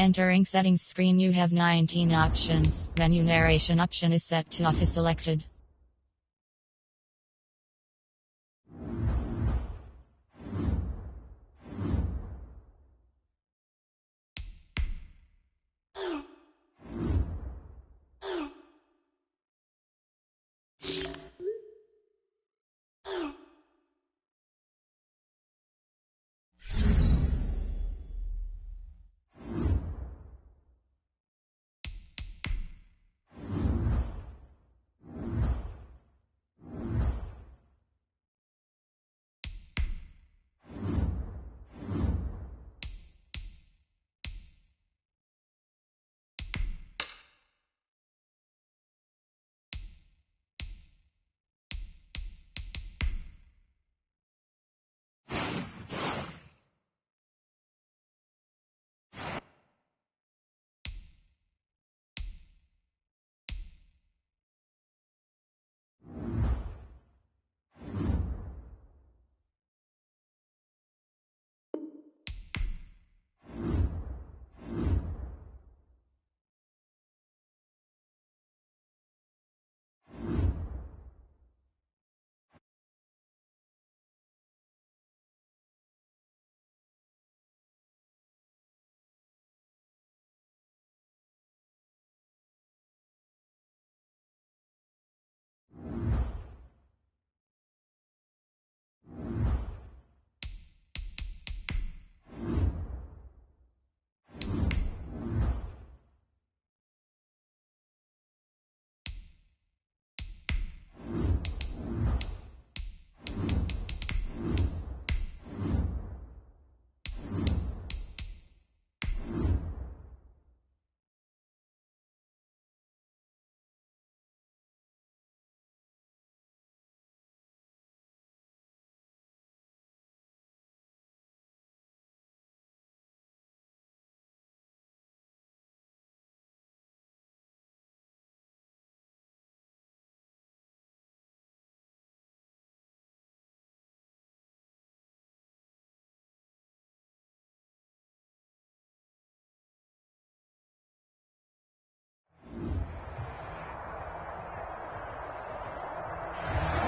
Entering settings screen, you have 19 options. Menu narration option is set to off is selected.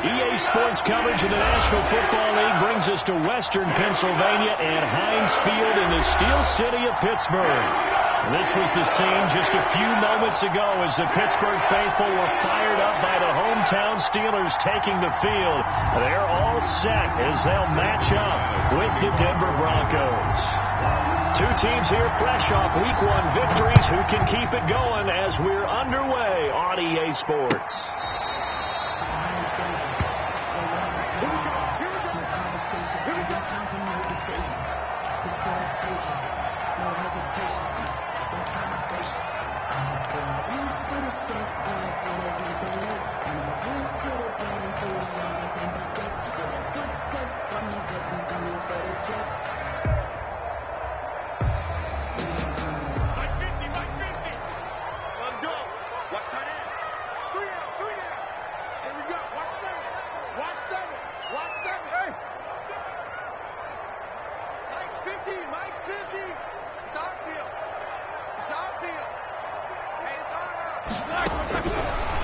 EA Sports coverage of the National Football League brings us to Western Pennsylvania and Heinz Field in the Steel City of Pittsburgh. This was the scene just a few moments ago as the Pittsburgh faithful were fired up by the hometown Steelers taking the field. They're all set as they'll match up with the Denver Broncos. Two teams here fresh off Week 1 victories. Who can keep it going as we're underway on EA Sports?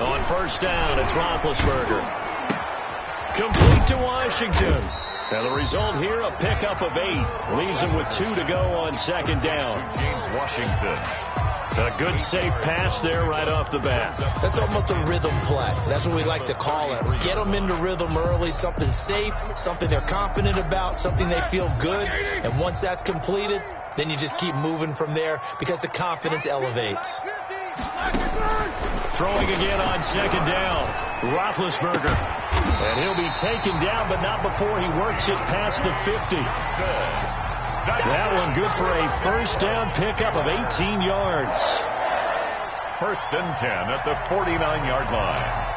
On first down, it's Roethlisberger. Complete to Washington. And the result here, a pickup of 8. Leaves him with 2 to go on second down. James Washington. A good, safe pass there right off the bat. That's almost a rhythm play. That's what we like to call it. Get them into rhythm early, something safe, something they're confident about, something they feel good. And once that's completed, then you just keep moving from there because the confidence elevates. Throwing again on second down. Roethlisberger. And he'll be taken down, but not before he works it past the 50. That one good for a first down pickup of 18 yards. First and 10 at the 49-yard line.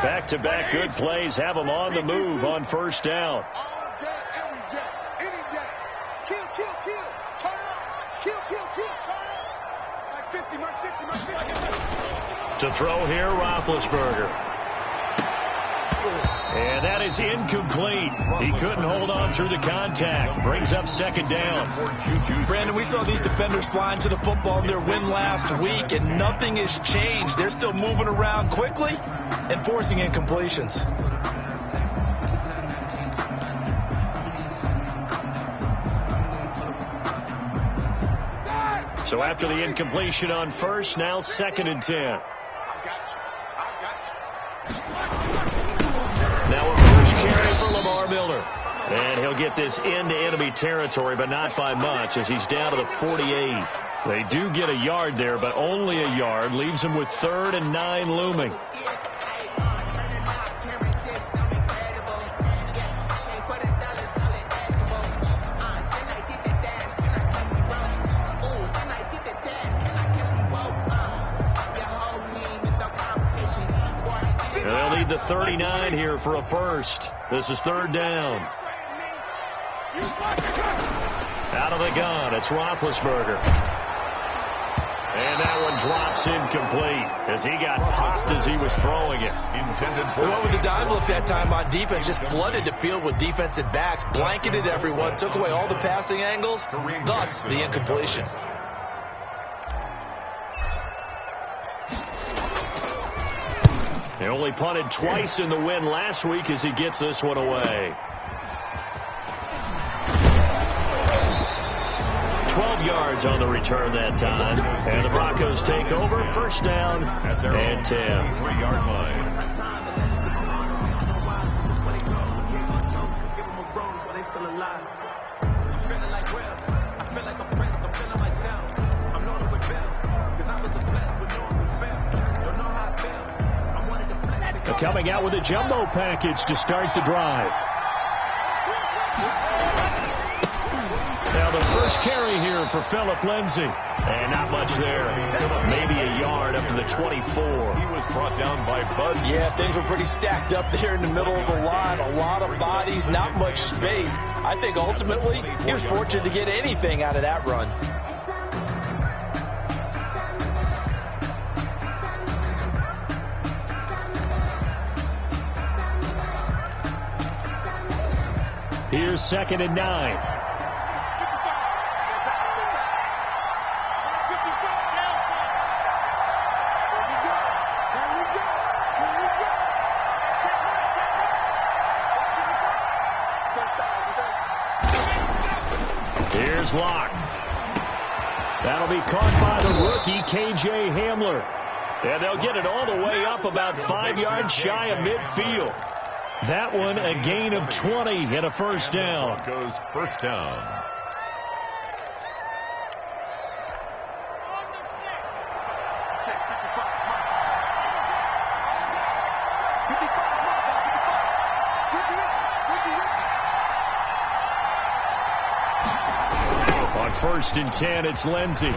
Back-to-back good plays have them on the move on first down. All day, every day, any day. Kill, kill, kill. Turn up. Kill, kill, kill. Turn up. Mark 50, mark 50, mark 50. To throw here, Roethlisberger. And that is incomplete. He couldn't hold on through the contact. Brings up second down. Brandon, we saw these defenders flying to the football in their win last week, and nothing has changed. They're still moving around quickly and forcing incompletions. So after the incompletion on first, now 2nd and 10. Now a first carry for Lamar Miller. And he'll get this into enemy territory, but not by much, as he's down to the 48. They do get a yard there, but only a yard. Leaves him with 3rd and 9 looming. They'll need the 39 here for a first. This is 3rd down. Out of the gun, it's Roethlisberger. And that one drops incomplete as he got popped as he was throwing it. They went with the dive lift that time on defense, just flooded the field with defensive backs, blanketed everyone, took away all the passing angles, thus the incompletion. They only punted twice in the win last week as he gets this one away. 12 yards on the return that time. And the Broncos take over. 1st down and 10. 3-yard line. Coming out with a jumbo package to start the drive. Now the first carry here for Phillip Lindsay. And not much there. Maybe a yard up to the 24. He was brought down by Bud. Yeah, things were pretty stacked up there in the middle of the line. A lot of bodies, not much space. I think ultimately he was fortunate to get anything out of that run. Here's 2nd and 9. Here's Locke. That'll be caught by the rookie, K.J. Hamler. And they'll get it all the way up about 5 yards shy of midfield. That one a gain of 20 and a 1st down. Goes 1st down. On 1st and 10, it's Lindsay.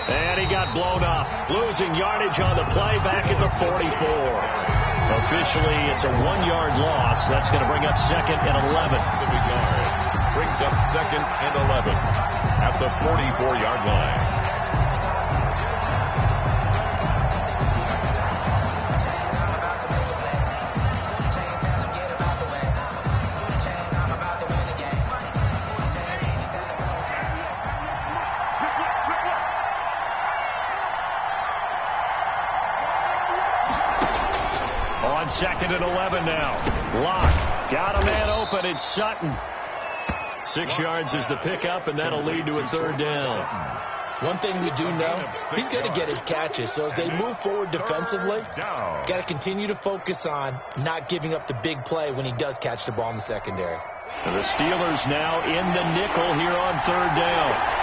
And he got blown up. Losing yardage on the play back at the 44. Officially, it's a 1-yard loss. That's going to bring up 2nd and 11. Brings up 2nd and 11 at the 44-yard line. On 2nd and 11 now. Locke got a man open. It's Sutton. 6 yards is the pickup, and that'll lead to a 3rd down. One thing we do know, he's going to get his catches. So as they move forward defensively, got to continue to focus on not giving up the big play when he does catch the ball in the secondary. And the Steelers now in the nickel here on 3rd down.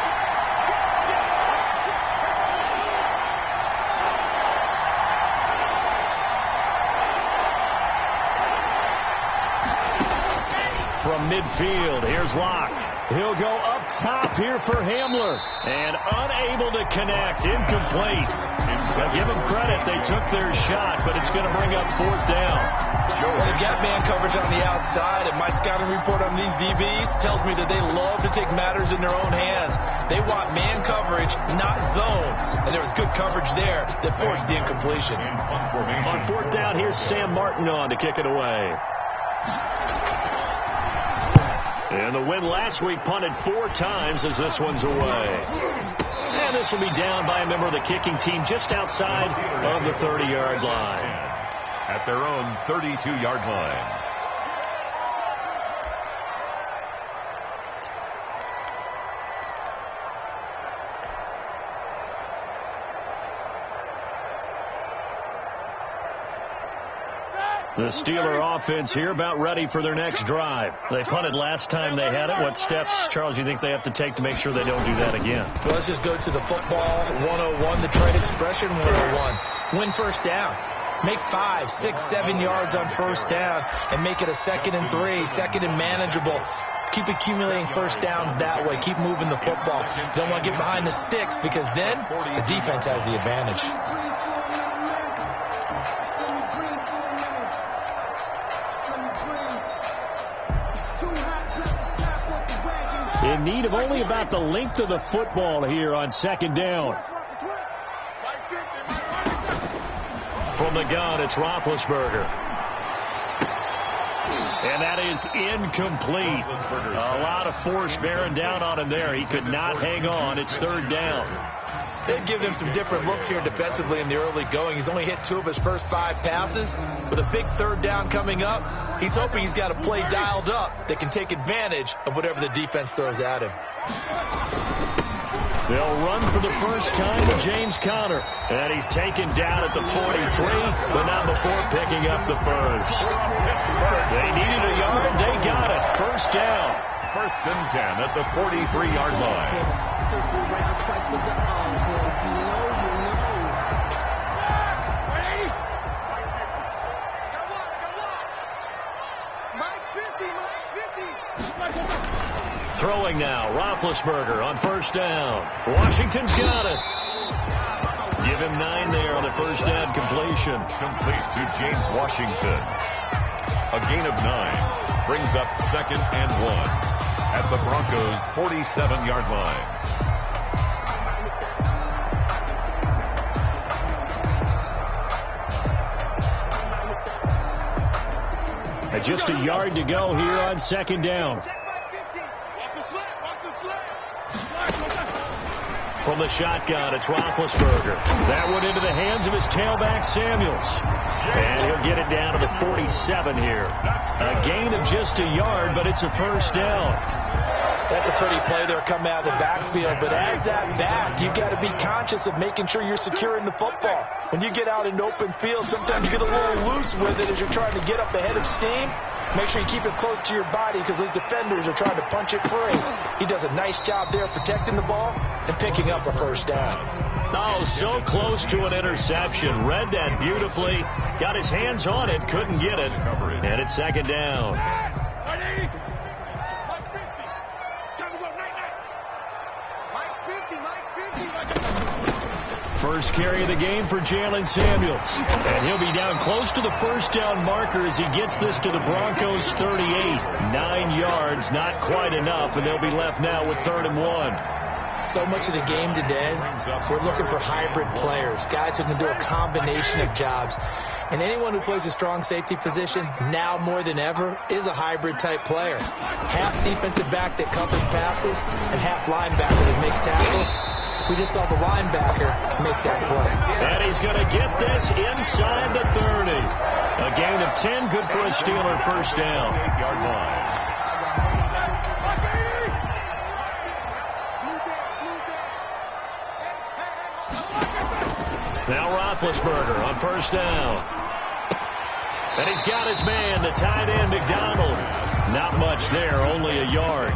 From midfield, here's Locke. He'll go up top here for Hamler. And unable to connect. Incomplete. Now give them credit. They took their shot, but it's going to bring up 4th down. Well, they've got man coverage on the outside, and my scouting report on these DBs tells me that they love to take matters in their own hands. They want man coverage, not zone. And there was good coverage there that forced the incompletion. On fourth down, here's Sam Martin on to kick it away. And the win last week punted 4 times as this one's away. And this will be down by a member of the kicking team just outside of the 30-yard line. At their own 32-yard line. The Steeler offense here about ready for their next drive. They punted last time they had it. What steps, Charles, do you think they have to take to make sure they don't do that again? Well, let's just go to the football 101, the trade expression 101. Win first down. Make 5, 6, 7 yards on first down and make it a 2nd and 3, 2nd and manageable. Keep accumulating first downs that way. Keep moving the football. You don't want to get behind the sticks because then the defense has the advantage. In need of only about the length of the football here on 2nd down. From the gun, it's Roethlisberger. And that is incomplete. A lot of force bearing down on him there. He could not hang on. It's 3rd down. They've given him some different looks here defensively in the early going. He's only hit 2 of his first 5 passes. With a big 3rd down coming up, he's hoping he's got a play dialed up that can take advantage of whatever the defense throws at him. They'll run for the first time with James Conner. And he's taken down at the 43, but not before picking up the first. They needed a yard. They got it. First down. 1st and 10 at the 43-yard line. Throwing now, Roethlisberger on first down. Washington's got it. Give him 9 there on the first down completion. Complete to James Washington. A gain of 9 brings up 2nd and 1 at the Broncos' 47-yard line. And just a yard to go here on 2nd down. From the shotgun, it's Roethlisberger. That one into the hands of his tailback, Samuels. And he'll get it down to the 47 here. A gain of just a yard, but it's a first down. That's a pretty play there coming out of the backfield. But as that back, you've got to be conscious of making sure you're securing the football. When you get out in open field, sometimes you get a little loose with it as you're trying to get up ahead of steam. Make sure you keep it close to your body because those defenders are trying to punch it free. He does a nice job there protecting the ball and picking up a first down. Oh, so close to an interception. Read that beautifully. Got his hands on it, couldn't get it. And it's 2nd down. First carry of the game for Jalen Samuels. And he'll be down close to the first down marker as he gets this to the Broncos' 38. 9 yards, not quite enough, and they'll be left now with 3rd and 1. So much of the game today, we're looking for hybrid players, guys who can do a combination of jobs. And anyone who plays a strong safety position, now more than ever, is a hybrid type player. Half defensive back that covers passes and half linebacker that makes tackles. We just saw the linebacker make that play. And he's going to get this inside the 30. A gain of 10, good for a Steeler first down. 8-yard line. Now Roethlisberger on first down. And he's got his man, the tight end, McDonald. Not much there, only a yard.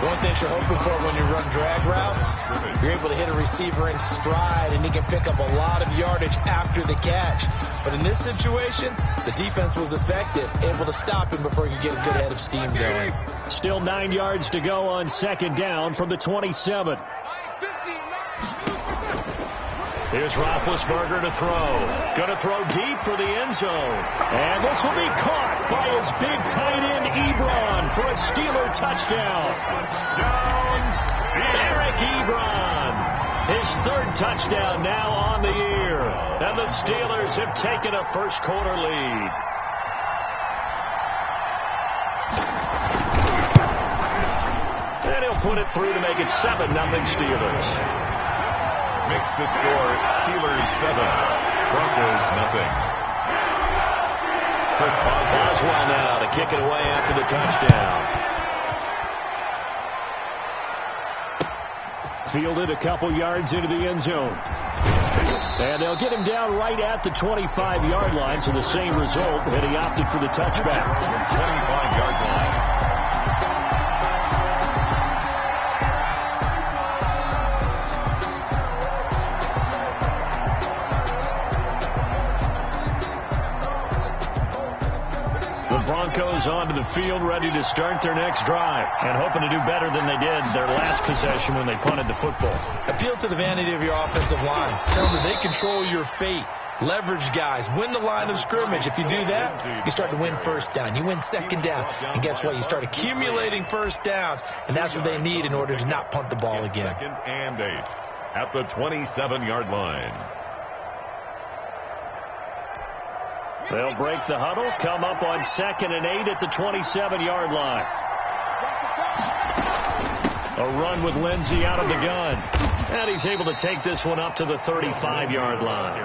One thing you're hoping for when you run drag routes, you're able to hit a receiver in stride, and he can pick up a lot of yardage after the catch. But in this situation, the defense was effective, able to stop him before he could get a good head of steam going. Still 9 yards to go on 2nd down from the 27. Here's Roethlisberger to throw. Going to throw deep for the end zone. And this will be caught by his big tight end, Ebron, for a Steeler touchdown. Eric Ebron. His third touchdown now on the year. And the Steelers have taken a first quarter lead. And he'll put it through to make it 7-0 Steelers. Makes the score Steelers 7, Broncos nothing. Chris Boswell now to kick it away after the touchdown. Fielded a couple yards into the end zone. And they'll get him down right at the 25-yard line, so the same result, and he opted for the touchback. 25-yard line. Broncos onto the field, ready to start their next drive, and hoping to do better than they did their last possession when they punted the football. Appeal to the vanity of your offensive line. Tell them that they control your fate. Leverage guys. Win the line of scrimmage. If you do that, you start to win first down. You win second down. And guess what? You start accumulating first downs, and that's what they need in order to not punt the ball again. 2nd and 8 at the 27-yard line. They'll break the huddle, come up on 2nd and 8 at the 27-yard line. A run with Lindsey out of the gun. And he's able to take this one up to the 35-yard line.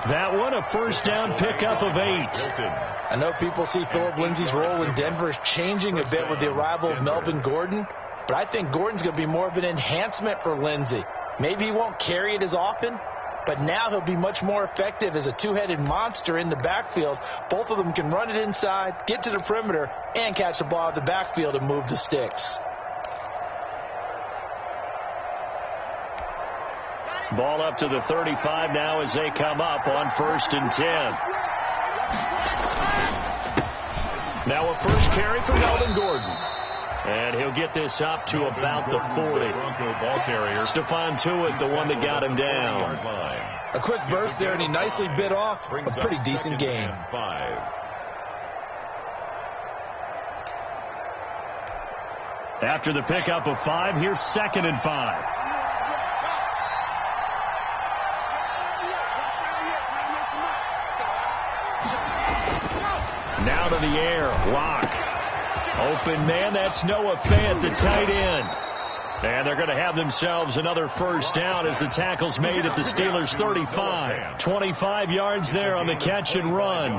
That one, a first down pickup of 8. I know people see Philip Lindsey's role in Denver is changing a bit with the arrival of Melvin Gordon, but I think Gordon's going to be more of an enhancement for Lindsey. Maybe he won't carry it as often, but now he'll be much more effective as a two-headed monster in the backfield. Both of them can run it inside, get to the perimeter, and catch the ball at the backfield and move the sticks. Ball up to the 35 now as they come up on 1st and 10. Now a first carry for Melvin Gordon. And he'll get this up to about the 40. Bronco ball carrier. Stephon Tuitt, the one that got him down. A quick burst there, and he nicely bit off a pretty decent game. After the pickup of 5, here's 2nd and 5. Now to the air. Lock. Open man, that's Noah Fant, the tight end. And they're going to have themselves another first down as the tackle's made at the Steelers' 35. 25 yards there on the catch and run.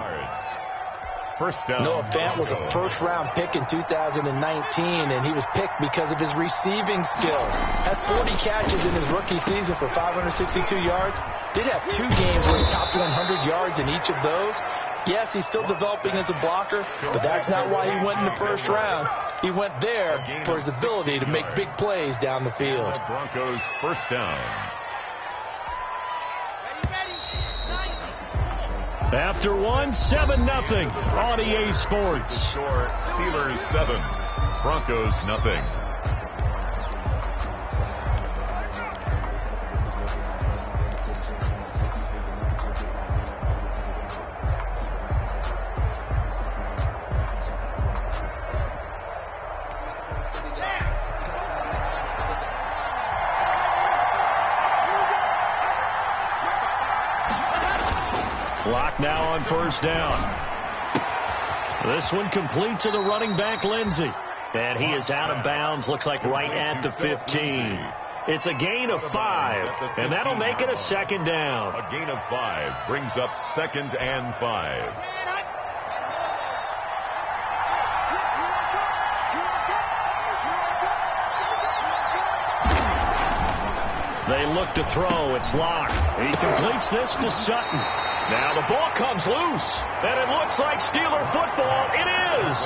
First down. Noah Fant was a first-round pick in 2019, and he was picked because of his receiving skills. Had 40 catches in his rookie season for 562 yards. Did have 2 games where he topped 100 yards in each of those. Yes, he's still developing as a blocker, but that's not why he went in the first round. He went there for his ability to make big plays down the field. Broncos first down. After 1, 7-0 on EA Sports. Score Steelers 7, Broncos nothing. Clock now on first down. This one complete to the running back, Lindsey. And he is out of bounds, looks like right at the 15. It's a gain of 5, and that'll make it a 2nd down. A gain of 5 brings up 2nd and 5. They look to throw. It's Locke. He completes this to Sutton. Now the ball comes loose, and it looks like Steeler football. It is.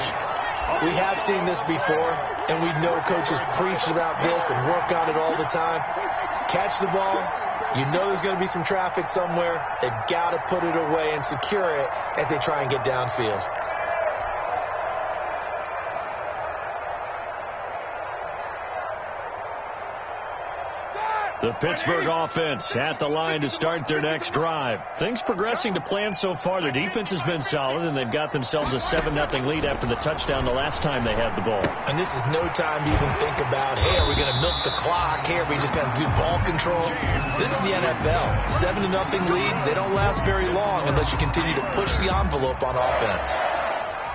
We have seen this before, and we know coaches preach about this and work on it all the time. Catch the ball. You know there's going to be some traffic somewhere. They've got to put it away and secure it as they try and get downfield. The Pittsburgh offense at the line to start their next drive. Things progressing to plan so far. Their defense has been solid, and they've got themselves a 7-0 lead after the touchdown the last time they had the ball. And this is no time to even think about, hey, are we going to milk the clock? Hey, are we just going to do ball control? This is the NFL. 7-0 leads, they don't last very long unless you continue to push the envelope on offense.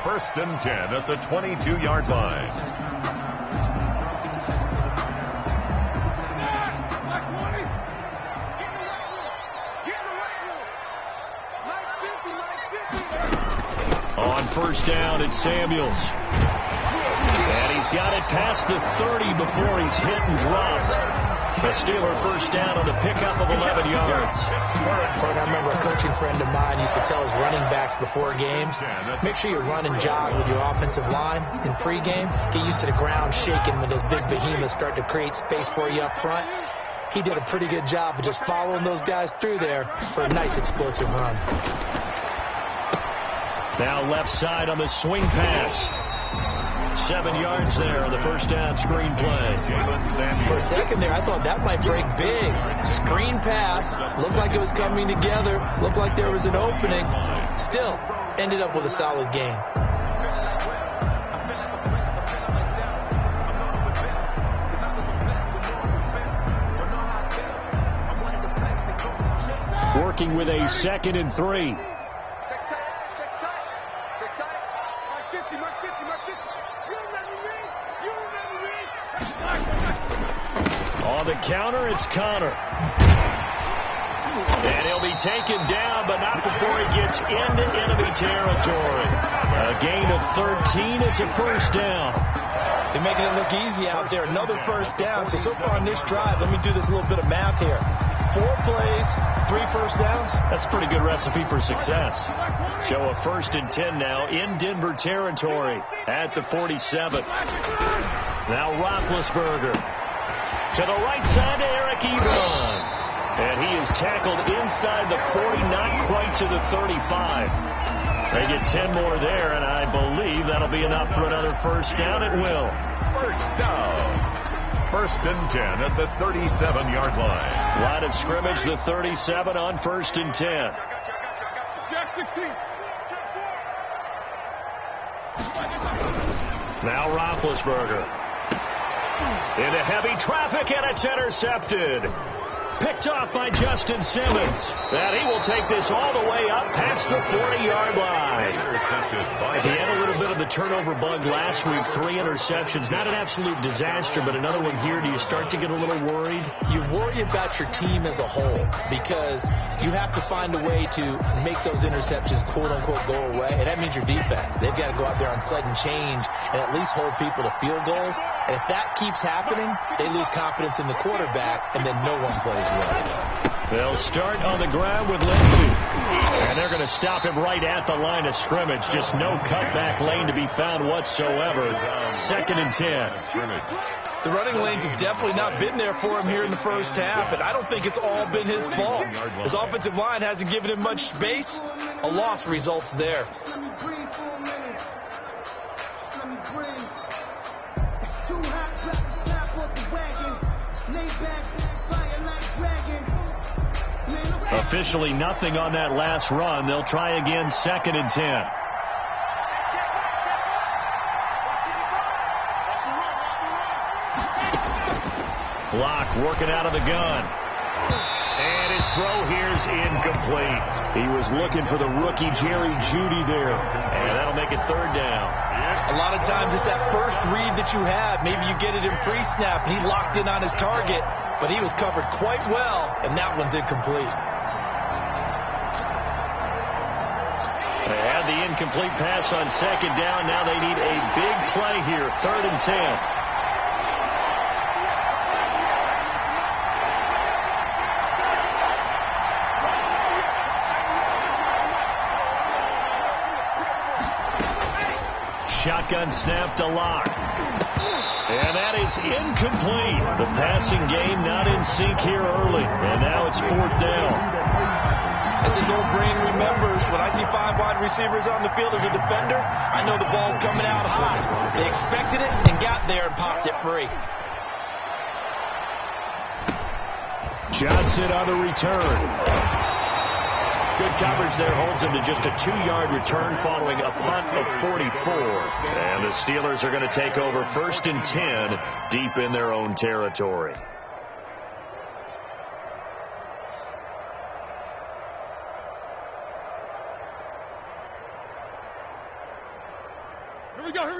1st and 10 at the 22-yard line. On 1st down, it's Samuels. And he's got it past the 30 before he's hit and dropped. A Steeler 1st down on the pickup of 11 yards. I remember a coaching friend of mine used to tell his running backs before games, make sure you run and jog with your offensive line in pregame. Get used to the ground shaking when those big behemoths start to create space for you up front. He did a pretty good job of just following those guys through there for a nice explosive run. Now left side on the swing pass. 7 yards there on the 1st down screen play. For a second there, I thought that might break big. Screen pass. Looked like it was coming together. Looked like there was an opening. Still, ended up with a solid gain. Working with a 2nd and 3. On the counter, it's Connor. And he'll be taken down, but not before he gets into enemy territory. A gain of 13. It's a 1st down. They're making it look easy out there. Another 1st down. So far on this drive, let me do this little bit of math here. 4 plays, 3 1st downs. That's a pretty good recipe for success. Show a 1st and 10 now in Denver territory at the 47. Now Roethlisberger to the right side to Eric Ebron. And he is tackled inside the 40, not quite to the 35. They get 10 more there, and I believe that'll be enough for another 1st down. It will. 1st down. 1st and 10 at the 37-yard line. Line of scrimmage, the 37 on 1st and 10. Now Roethlisberger. Into heavy traffic, and it's intercepted. Picked off by Justin Simmons. And he will take this all the way up past the 40-yard line. He had a little bit of the turnover bug last week. 3 interceptions. Not an absolute disaster, but another one here. Do you start to get a little worried? You worry about your team as a whole because you have to find a way to make those interceptions, quote-unquote, go away. And that means your defense. They've got to go out there on sudden change and at least hold people to field goals. And if that keeps happening, they lose confidence in the quarterback, and then no one plays well. They'll start on the ground with Lindsey. And they're going to stop him right at the line of scrimmage. Just no cutback lane to be found whatsoever. 2nd and 10. The running lanes have definitely not been there for him here in the 1st half, and I don't think it's all been his fault. His offensive line hasn't given him much space. A loss results there. Officially nothing on that last run. They'll try again, 2nd and 10. Block working out of the gun. And his throw here's incomplete. He was looking for the rookie Jerry Jeudy there. And that'll make it 3rd down. A lot of times it's that first read that you have. Maybe you get it in pre-snap, and he locked in on his target, but he was covered quite well, and that one's incomplete. They had the incomplete pass on 2nd down. Now they need a big play here, 3rd and 10. Shotgun snap to Locke. And that is incomplete. The passing game not in sync here early. And now it's 4th down. As his old brain remembers, when I see 5 wide receivers on the field as a defender, I know the ball's coming out high. They expected it and got there and popped it free. Johnson on the return. Good coverage there, holds him to just a 2-yard return following a punt of 44. And the Steelers are going to take over 1st and 10 deep in their own territory.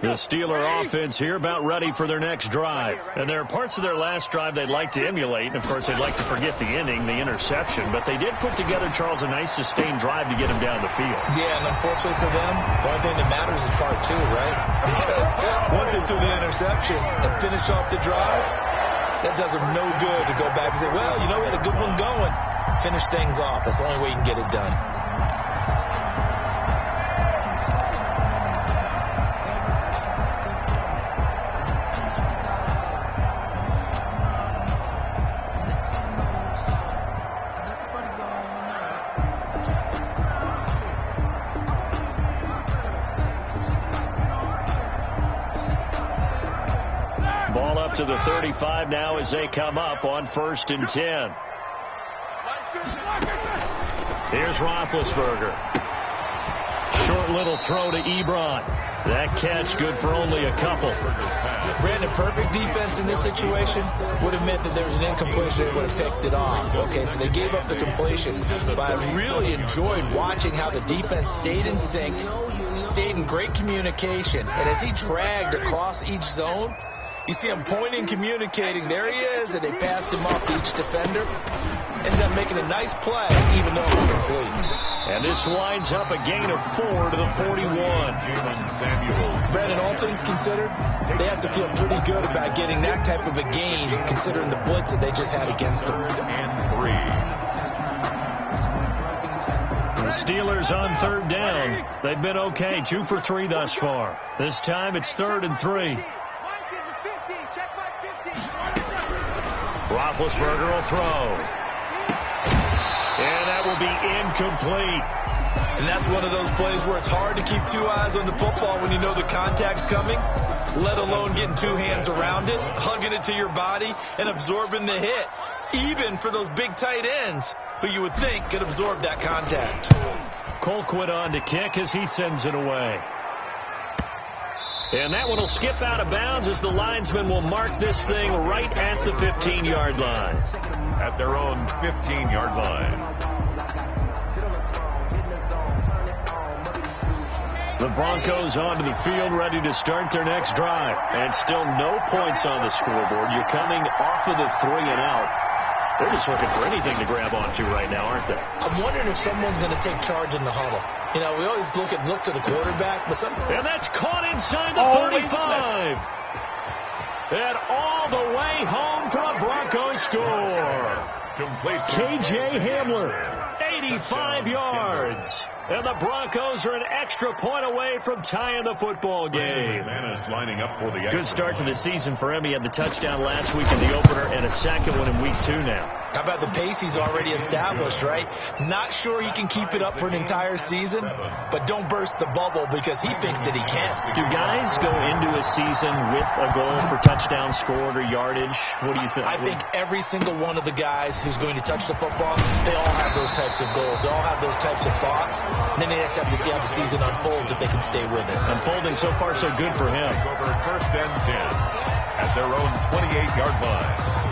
The Steeler offense here about ready for their next drive. And there are parts of their last drive they'd like to emulate. And, of course, they'd like to forget the inning, the interception. But they did put together, Charles, a nice sustained drive to get him down the field. Yeah, and unfortunately for them, the only thing that matters is part 2, right? Because once they threw the interception and finished off the drive, that does them no good to go back and say, well, you know, we had a good one going. Finish things off. That's the only way you can get it done. To the 35 now as they come up on 1st and 10. Here's Roethlisberger. Short little throw to Ebron. That catch good for only a couple. Brandon, perfect defense in this situation would have meant that there was an incompletion. They would have picked it off. Okay, so they gave up the completion. But I really enjoyed watching how the defense stayed in sync, stayed in great communication. And as he dragged across each zone, you see him pointing, communicating. There he is, and they passed him off to each defender. Ended up making a nice play, even though it was complete. And this winds up a gain of 4 to the 41. Brandon, all things considered, they have to feel pretty good about getting that type of a gain, considering the blitz that they just had against them. The Steelers on 3rd down. They've been okay, 2 for 3 thus far. This time it's 3rd and 3. Roethlisberger will throw. And that will be incomplete. And that's one of those plays where it's hard to keep 2 eyes on the football when you know the contact's coming, let alone getting 2 hands around it, hugging it to your body, and absorbing the hit, even for those big tight ends who you would think could absorb that contact. Colquitt on to kick as he sends it away. And that one will skip out of bounds as the linesman will mark this thing right at the 15-yard line. At their own 15-yard line. The Broncos onto the field ready to start their next drive. And still no points on the scoreboard. You're coming off of the 3 and out. They're just looking for anything to grab onto right now, aren't they? I'm wondering if someone's going to take charge in the huddle. You know, we always look to the quarterback, but and that's caught inside the 35. And all the way home for a Broncos score. Complete. K.J. Hamler, 85 yards. And the Broncos are an extra point away from tying the football game. Lining up for the good start to the season for him. He had the touchdown last week in the opener and a second one in week 2 now. How about the pace he's already established, right? Not sure he can keep it up for an entire season, but don't burst the bubble because he thinks that he can. Do guys go into a season with a goal for touchdown scored or yardage? What do you think? I think every single one of the guys who's going to touch the football, they all have those types of goals. They all have those types of thoughts. And then they just have to see how the season unfolds if they can stay with it. Unfolding so far so good for him. Over 1st and 10 at their own 28-yard line.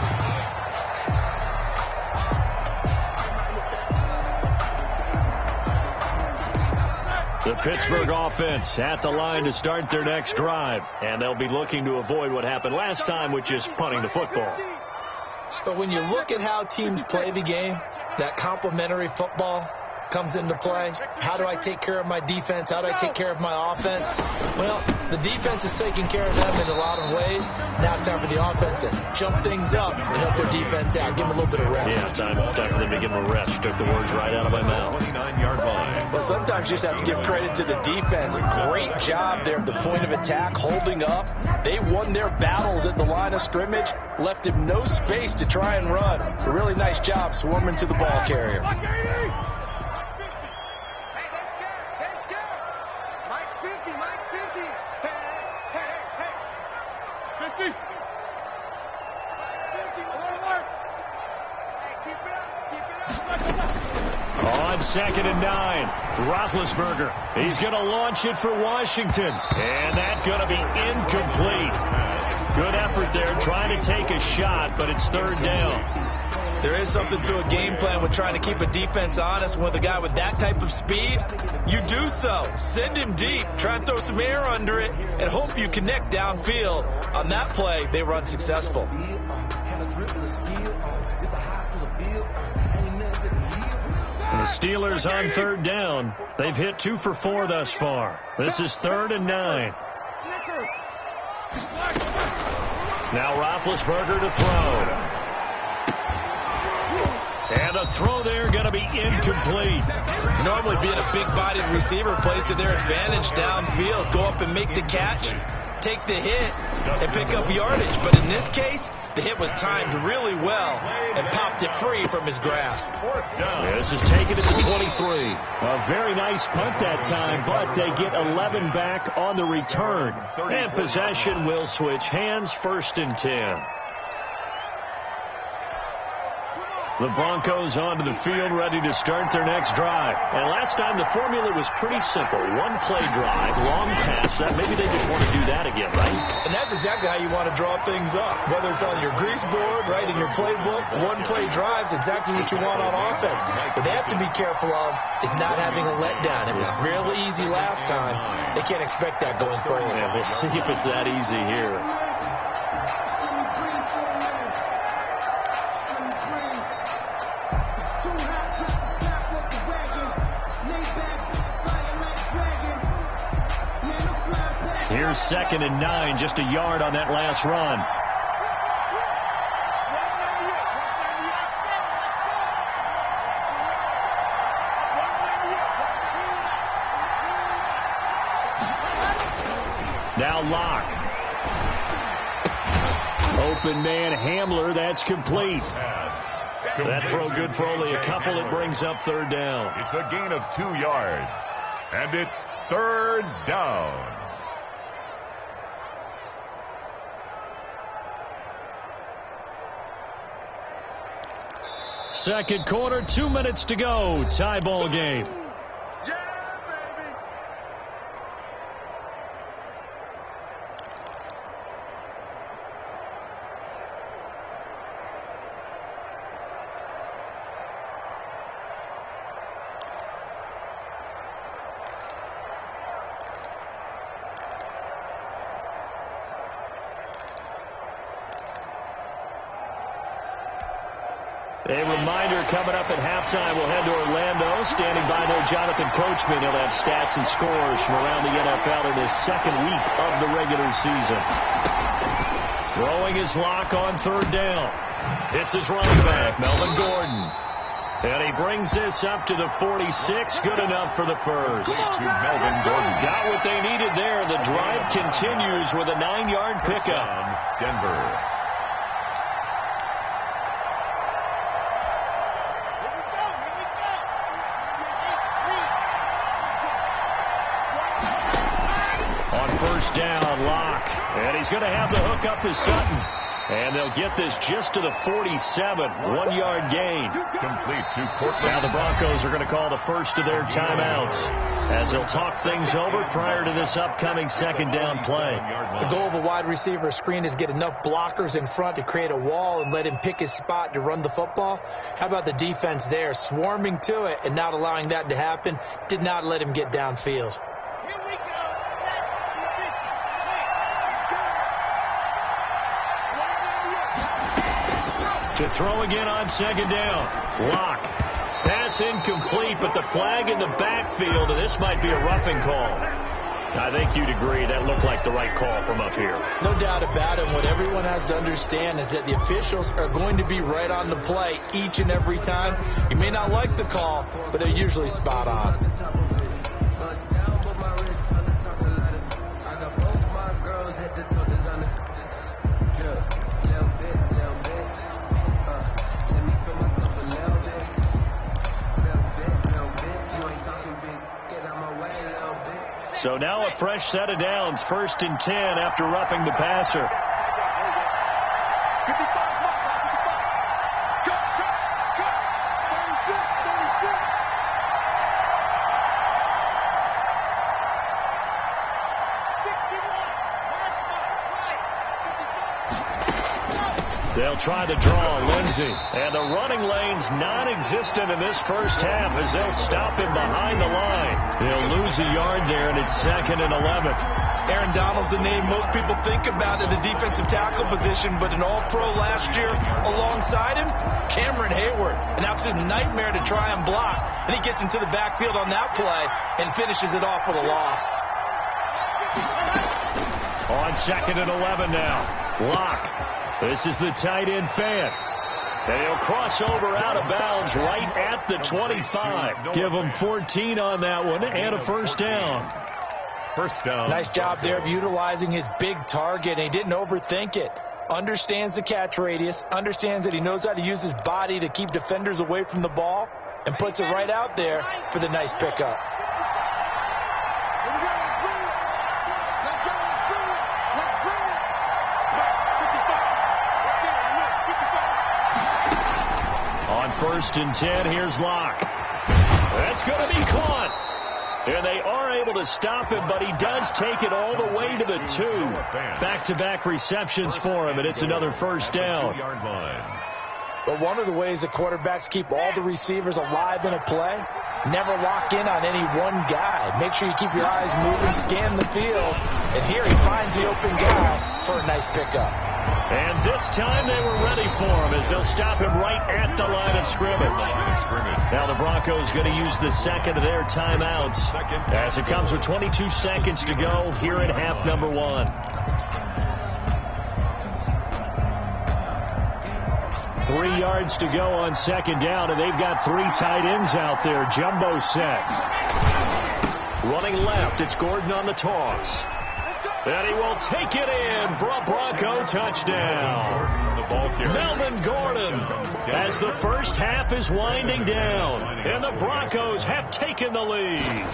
The Pittsburgh offense at the line to start their next drive. And they'll be looking to avoid what happened last time, which is punting the football. But when you look at how teams play the game, that complementary football comes into play. How do I take care of my defense? How do I take care of my offense? Well, the defense is taking care of them in a lot of ways. Now it's time for the offense to jump things up and help their defense out. Give them a little bit of rest. Yeah, time for them to give them a rest. Took the words right out of my mouth. 29-yard line. Well, sometimes you just have to give credit to the defense. Great job there at the point of attack, holding up. They won their battles at the line of scrimmage, left him no space to try and run. A really nice job swarming to the ball carrier. on 2nd and 9. Roethlisberger, he's going to launch it for Washington. And that's going to be incomplete. Good effort there, trying to take a shot, but it's 3rd down. There is something to a game plan with trying to keep a defense honest. With a guy with that type of speed, you do so. Send him deep. Try and throw some air under it and hope you connect downfield. On that play, they were unsuccessful. And the Steelers on 3rd down. They've hit 2 for 4 thus far. This is 3rd and 9. Now Roethlisberger to throw. And a throw there going to be incomplete. Normally being a big-bodied receiver plays to their advantage downfield. Go up and make the catch, take the hit, and pick up yardage. But in this case, the hit was timed really well and popped it free from his grasp. Yeah, this is taken at the 23. A very nice punt that time, but they get 11 back on the return. And possession will switch hands, 1st and 10. The Broncos onto the field, ready to start their next drive. And last time the formula was pretty simple. 1-play drive, long pass. Maybe they just want to do that again, right? And that's exactly how you want to draw things up. Whether it's on your grease board, right, in your playbook, 1-play drive's exactly what you want on offense. What they have to be careful of is not having a letdown. It was really easy last time. They can't expect that going forward. Yeah, we'll see if it's that easy here. Here's 2nd and 9, just a yard on that last run. Now Locke. Open man Hamler, that's complete. That throw good for only a couple. It brings up 3rd down. It's a gain of 2 yards. And it's 3rd down. Second quarter, 2 minutes to go. Tie ball game. A reminder coming up at halftime, we'll head to Orlando. Standing by there, Jonathan Coachman. He'll have stats and scores from around the NFL in his 2nd week of the regular season. Throwing his Lock on 3rd down. Hits his running back, Melvin Gordon. And he brings this up to the 46. Good enough for the first. To Melvin Gordon. Got what they needed there. The drive continues with a 9-yard pickup. Denver. Down, Locke. And he's going to have the hook up to Sutton. And they'll get this just to the 47. 1-yard gain. Complete to Portland. Now the Broncos are going to call the first of their timeouts as they'll talk things over prior to this upcoming 2nd down play. The goal of a wide receiver screen is get enough blockers in front to create a wall and let him pick his spot to run the football. How about the defense there, swarming to it and not allowing that to happen? Did not let him get downfield. To throw again on 2nd down. Locke. Pass incomplete, but the flag in the backfield, and this might be a roughing call. I think you'd agree that looked like the right call from up here. No doubt about it. What everyone has to understand is that the officials are going to be right on the play each and every time. You may not like the call, but they're usually spot on. So now a fresh set of downs, 1st and 10 after roughing the passer. They'll try the draw, Lindsey. And the running lane's non-existent in this first half as they'll stop him behind the line. They'll lose a yard there, and it's 2nd and 11. Aaron Donald's the name most people think about in the defensive tackle position, but an all-pro last year alongside him, Cameron Hayward, an absolute nightmare to try and block. And he gets into the backfield on that play and finishes it off with a loss. On 2nd and 11 now. Locke. This is the tight end Fant. And he'll cross over out of bounds right at the 25. Give him 14 on that one and a first down. First down. Nice job there of utilizing his big target. And he didn't overthink it. Understands the catch radius. Understands that he knows how to use his body to keep defenders away from the ball. And puts it right out there for the nice pickup. On 1st and 10, here's Locke. That's going to be caught. And they are able to stop him, but he does take it all the way to the 2. Back-to-back receptions for him, and it's another first down. But one of the ways the quarterbacks keep all the receivers alive in a play, never lock in on any one guy. Make sure you keep your eyes moving, scan the field, and here he finds the open guy for a nice pickup. And this time they were ready for him as they'll stop him right at the line of scrimmage. Now the Broncos going to use the second of their timeouts as it comes with 22 seconds to go here in half number 1. Three yards to go on 2nd down, and they've got 3 tight ends out there. Jumbo set. Running left, it's Gordon on the toss. And he will take it in for a Bronco touchdown. Melvin Gordon as the first half is winding down. And the Broncos have taken the lead.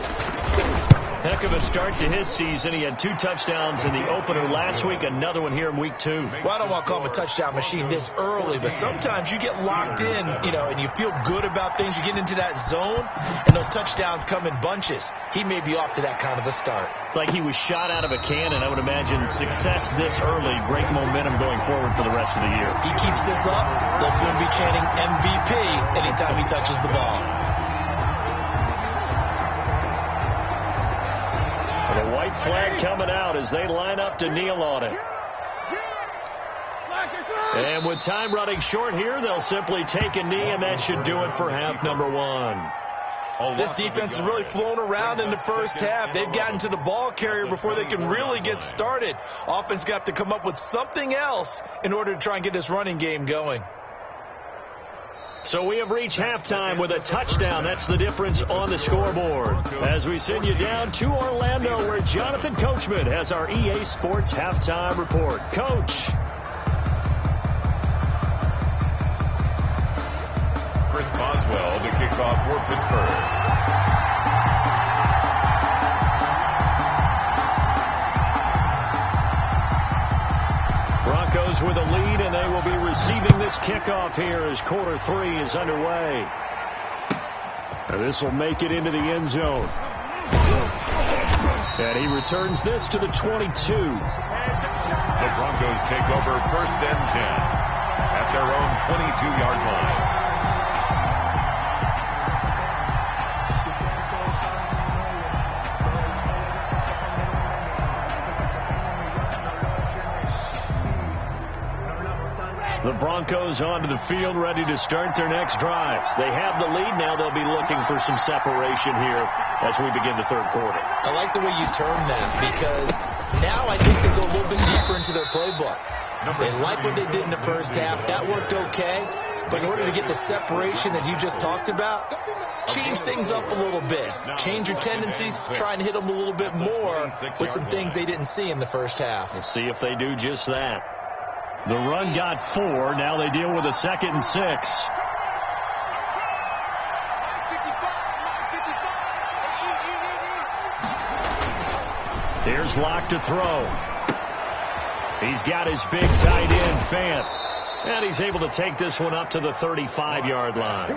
Heck of a start to his season. He had 2 touchdowns in the opener last week, another one here in week 2. Well, I don't want to call him a touchdown machine this early, but sometimes you get locked in, and you feel good about things. You get into that zone, and those touchdowns come in bunches. He may be off to that kind of a start. It's like he was shot out of a cannon. I would imagine success this early, great momentum going forward for the rest of the year. He keeps this up, they'll soon be chanting MVP anytime he touches the ball. The white flag coming out as they line up to kneel on it. And with time running short here, they'll simply take a knee, and that should do it for half number 1. This defense has really flown around in the first half. They've gotten to the ball carrier before they can really get started. Offense got to come up with something else in order to try and get this running game going. So we have reached halftime with a touchdown. That's the difference on the scoreboard. As we send you down to Orlando, where Jonathan Coachman has our EA Sports halftime report. Coach. Chris Boswell to kick off for Pittsburgh. Broncos with a lead, and they will be receiving this kickoff here as quarter 3 is underway. And this will make it into the end zone. And he returns this to the 22. The Broncos take over 1st and 10 at their own 22-yard line. The Broncos onto the field, ready to start their next drive. They have the lead. Now they'll be looking for some separation here as we begin the 3rd quarter. I like the way you term that, because now I think they go a little bit deeper into their playbook. They like what they did in the first half. That worked okay. But in order to get the separation that you just talked about, change things up a little bit. Change your tendencies. Try and hit them a little bit more with some things they didn't see in the first half. We'll see if they do just that. The run got 4. Now they deal with a 2nd and 6. Here's Locke to throw. He's got his big tight end, Fant. And he's able to take this one up to the 35-yard line.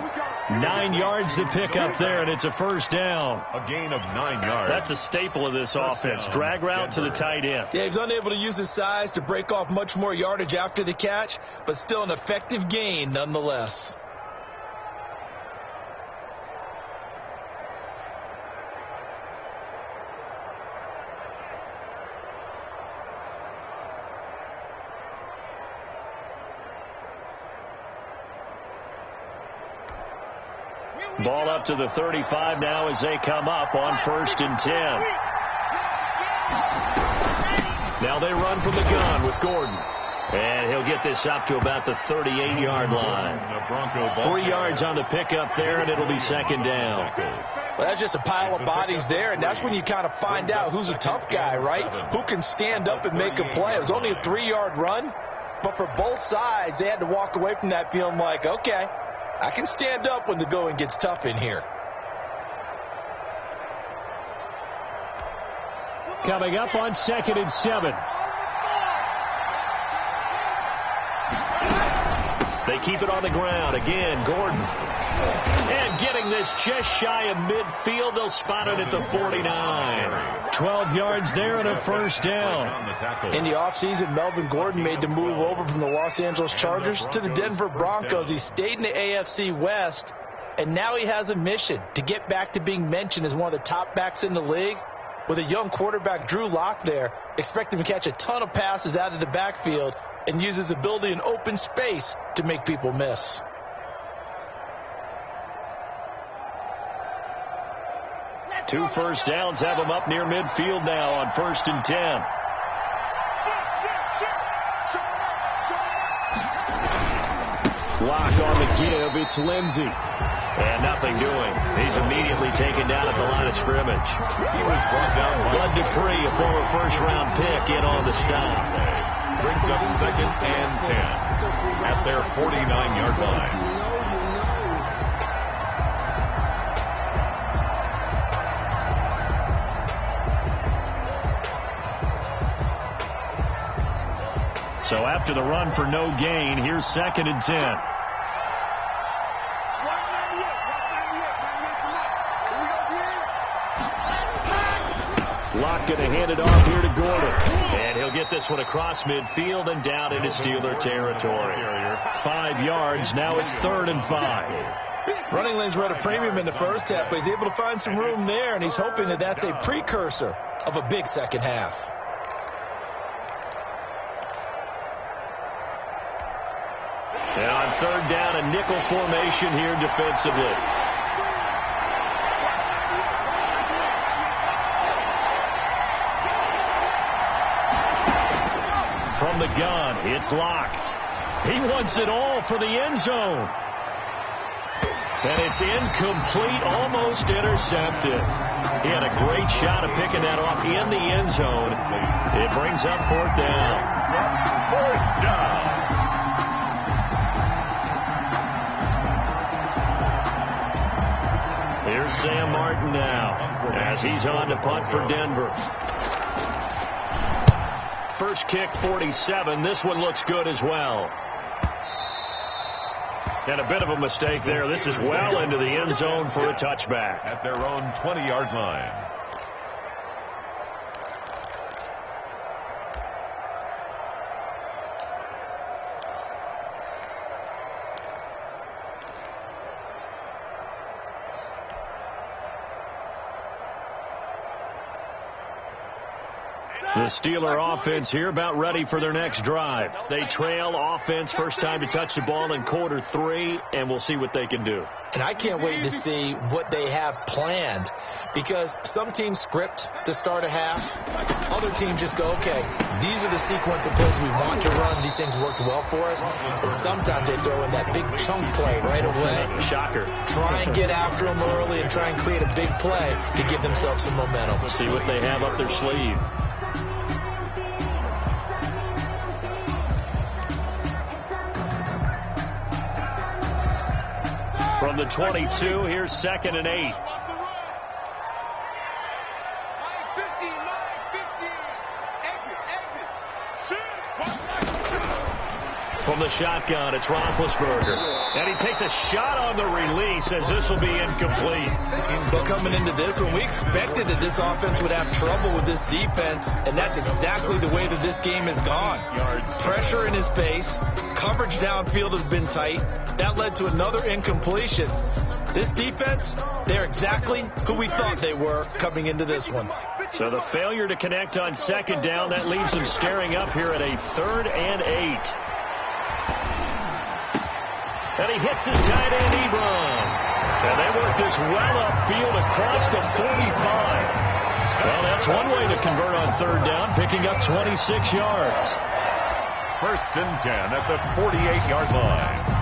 9 yards to pick up there, and it's a first down. A gain of 9 yards. That's a staple of this offense. Drag route to the tight end. Yeah, he was unable to use his size to break off much more yardage after the catch, but still an effective gain nonetheless. Ball up to the 35 now as they come up on 1st and 10. Now they run from the gun with Gordon. And he'll get this up to about the 38-yard line. 3 yards on the pickup there, and it'll be 2nd down. Well, that's just a pile of bodies there, and that's when you kind of find out who's a tough guy, right? Who can stand up and make a play. It was only a 3-yard run, but for both sides, they had to walk away from that feeling like, okay, I can stand up when the going gets tough in here. Coming up on 2nd and 7. They keep it on the ground. Again, Gordon. And getting this just shy of midfield. They'll spot it at the 49. 12 yards there and a first down. In the offseason, Melvin Gordon made the move over from the Los Angeles Chargers to the Denver Broncos. He stayed in the AFC West, and now he has a mission to get back to being mentioned as one of the top backs in the league. With a young quarterback, Drew Lock, there, expect him to catch a ton of passes out of the backfield and use his ability in open space to make people miss. Two first downs have them up near midfield now on 1st and 10. Lock on the give. It's Lindsey. And nothing doing. He's immediately taken down at the line of scrimmage. He was brought down by Bud Dupree, a former first-round pick, in on the stop. Brings up 2nd and 10 at their 49-yard line. So after the run for no gain, here's 2nd and 10. Lock going to hand it off here to Gordon. And he'll get this one across midfield and down into Steeler territory. 5 yards. Now it's 3rd and 5. Running lanes were at a premium in the first half, but he's able to find some room there, and he's hoping that that's a precursor of a big second half. And on 3rd down, a nickel formation here defensively. From the gun, it's Lock. He wants it all for the end zone. And it's incomplete, almost intercepted. He had a great shot of picking that off in the end zone. It brings up 4th down. 4th down. Here's Sam Martin now as he's on to punt for Denver. First kick, 47. This one looks good as well. And a bit of a mistake there. This is well into the end zone for a touchback. At their own 20-yard line. The Steeler offense here about ready for their next drive. They trail offense first time to touch the ball in quarter 3, and we'll see what they can do. And I can't wait to see what they have planned, because some teams script to start a half. Other teams just go, okay, these are the sequence of plays we want to run. These things worked well for us. And sometimes they throw in that big chunk play right away. Shocker. Try and get after them early and try and create a big play to give themselves some momentum. See what they have up their sleeve. From the 22, here's 2nd and 8. From the shotgun, it's Roethlisberger. And he takes a shot on the release as this will be incomplete. But coming into this one, we expected that this offense would have trouble with this defense, and that's exactly the way that this game has gone. Pressure in his face, coverage downfield has been tight. That led to another incompletion. This defense, they're exactly who we thought they were coming into this one. So the failure to connect on second down, that leaves them staring up here at a 3rd and 8. And he hits his tight end, Ebron. And they work this well upfield across the 45. Well, that's one way to convert on 3rd down, picking up 26 yards. 1st and 10 at the 48-yard line.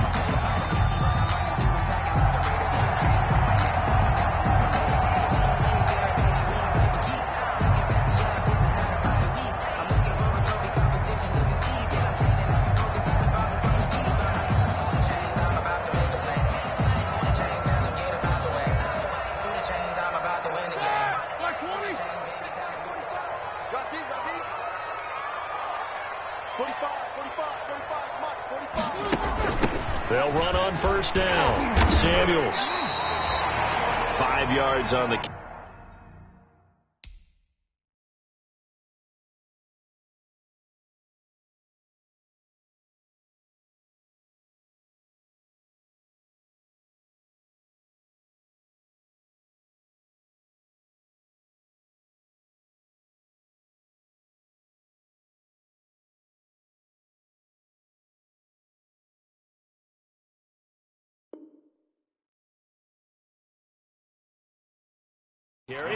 They'll run on 1st down. Samuels. 5 yards on the...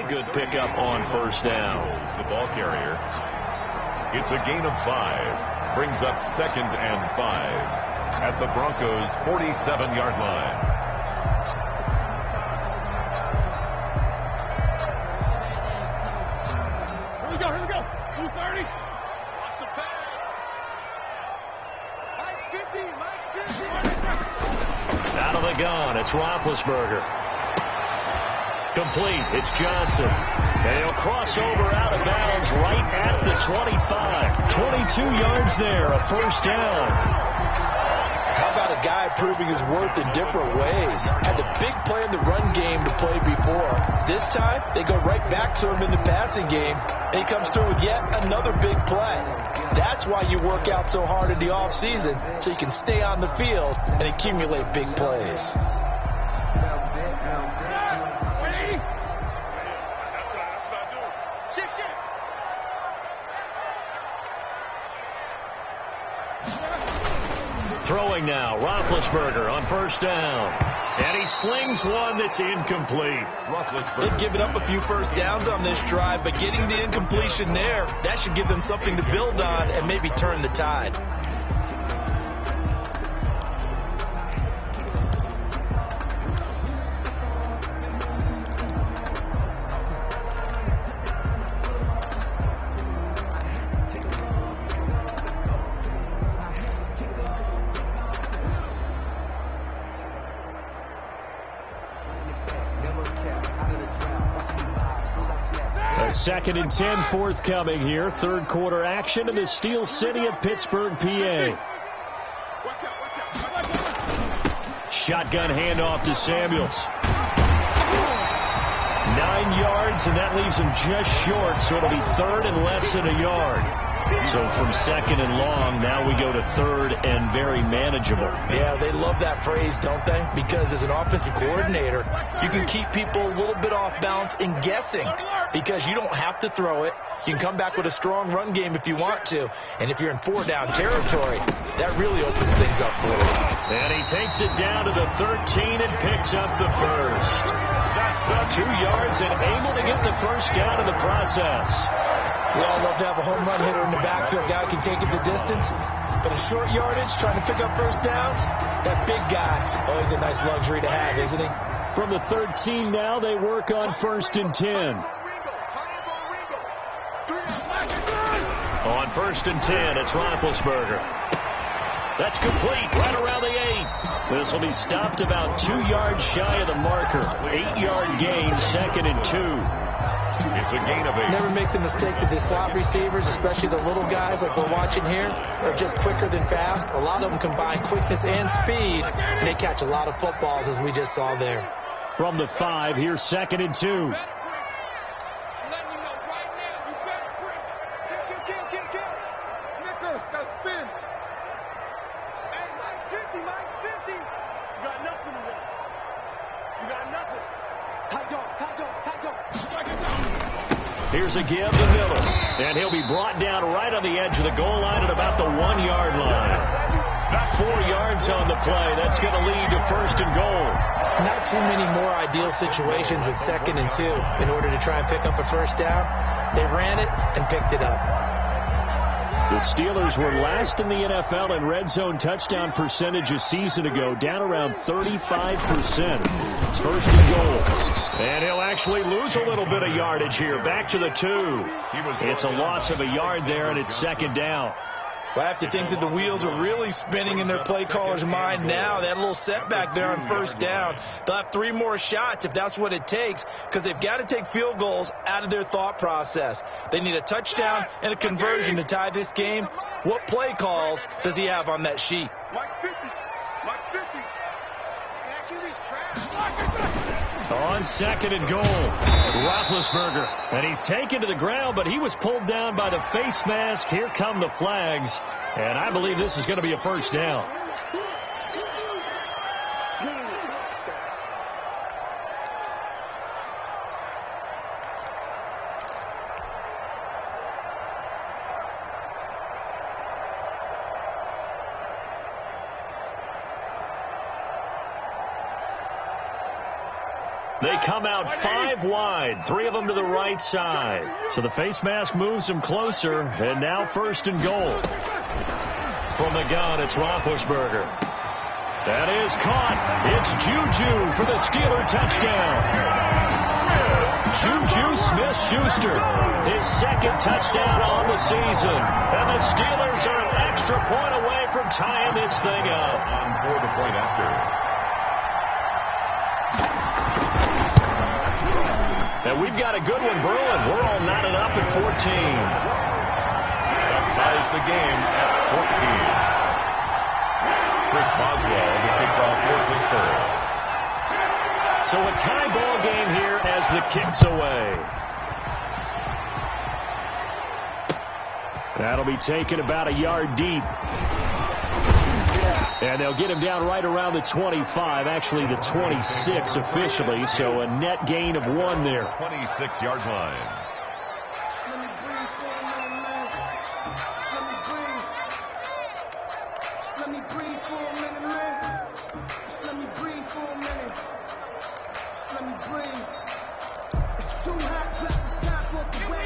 Good pickup on 1st down. The ball carrier. It's a gain of 5. Brings up 2nd and 5 at the Broncos' 47-yard line. Here we go, 230. Watch the pass. Mike's 50. Out of the gun, it's Roethlisberger. Complete. It's Johnson. And he'll cross over out of bounds right at the 25. 22 yards there, a 1st down. How about a guy proving his worth in different ways? Had the big play in the run game to play before. This time, they go right back to him in the passing game, and he comes through with yet another big play. That's why you work out so hard in the offseason, so you can stay on the field and accumulate big plays. Throwing now, Roethlisberger on 1st down. And he slings one that's incomplete. They've given up a few 1st downs on this drive, but getting the incompletion there, that should give them something to build on and maybe turn the tide. Second and 10 forthcoming here. 3rd quarter action in the Steel City of Pittsburgh, PA. Shotgun handoff to Samuels. 9 yards, and that leaves him just short, so it'll be 3rd and less than a yard. So from 2nd and long, now we go to 3rd and very manageable. Yeah, they love that phrase, don't they? Because as an offensive coordinator, you can keep people a little bit off balance and guessing because you don't have to throw it. You can come back with a strong run game if you want to. And if you're in 4-down territory, that really opens things up for you. And he takes it down to the 13 and picks up the 1st. That's 2 yards and able to get the 1st down in the process. We all love to have a home run hitter in the backfield. Guy can take it the distance. But a short yardage, trying to pick up 1st downs, that big guy, always a nice luxury to have, isn't he? From the 13 now, they work on 1st and 10. On 1st and 10, it's Roethlisberger. That's complete right around the 8. This will be stopped about 2 yards shy of the marker. 8-yard gain, 2nd and 2. It's a gain of 8. Never make the mistake that the slot receivers, especially the little guys like we're watching here, are just quicker than fast. A lot of them combine quickness and speed, and they catch a lot of footballs, as we just saw there. From the 5, here's 2nd and 2. Here's a give to Miller, and he'll be brought down right on the edge of the goal line at about the 1-yard line. 4 yards on the play. That's going to lead to 1st and goal. Not too many more ideal situations at 2nd and 2 in order to try and pick up a 1st down. They ran it and picked it up. The Steelers were last in the NFL in red zone touchdown percentage a season ago, down around 35%. It's 1st and goal. And he'll actually lose a little bit of yardage here. Back to the 2. It's a loss of a yard there, and it's 2nd down. Well, I have to think that the wheels are really spinning in their play caller's mind now. They had a little setback there on 1st down. They'll have 3 more shots if that's what it takes, because they've got to take field goals out of their thought process. They need a touchdown and a conversion to tie this game. What play calls does he have on that sheet? Mike 50. Mike 50. Accuracy's trash. On 2nd and goal, Roethlisberger. And he's taken to the ground, but he was pulled down by the face mask. Here come the flags. And I believe this is going to be a 1st down. They come out 5 wide, 3 of them to the right side. So the face mask moves them closer, and now 1st and goal. From the gun, it's Roethlisberger. That is caught. It's Juju for the Steeler touchdown. Juju Smith-Schuster, his 2nd touchdown on the season. And the Steelers are an extra point away from tying this thing up. On for the point after. And we've got a good one brewing. We're all knotted up at 14. That ties the game at 14. Chris Boswell, the kickoff for Pittsburgh. So a tie ball game here as the kick's away. That'll be taken about a yard deep. And they'll get him down right around the 25, actually the 26 officially, so a net gain of 1 there. 26-yard line.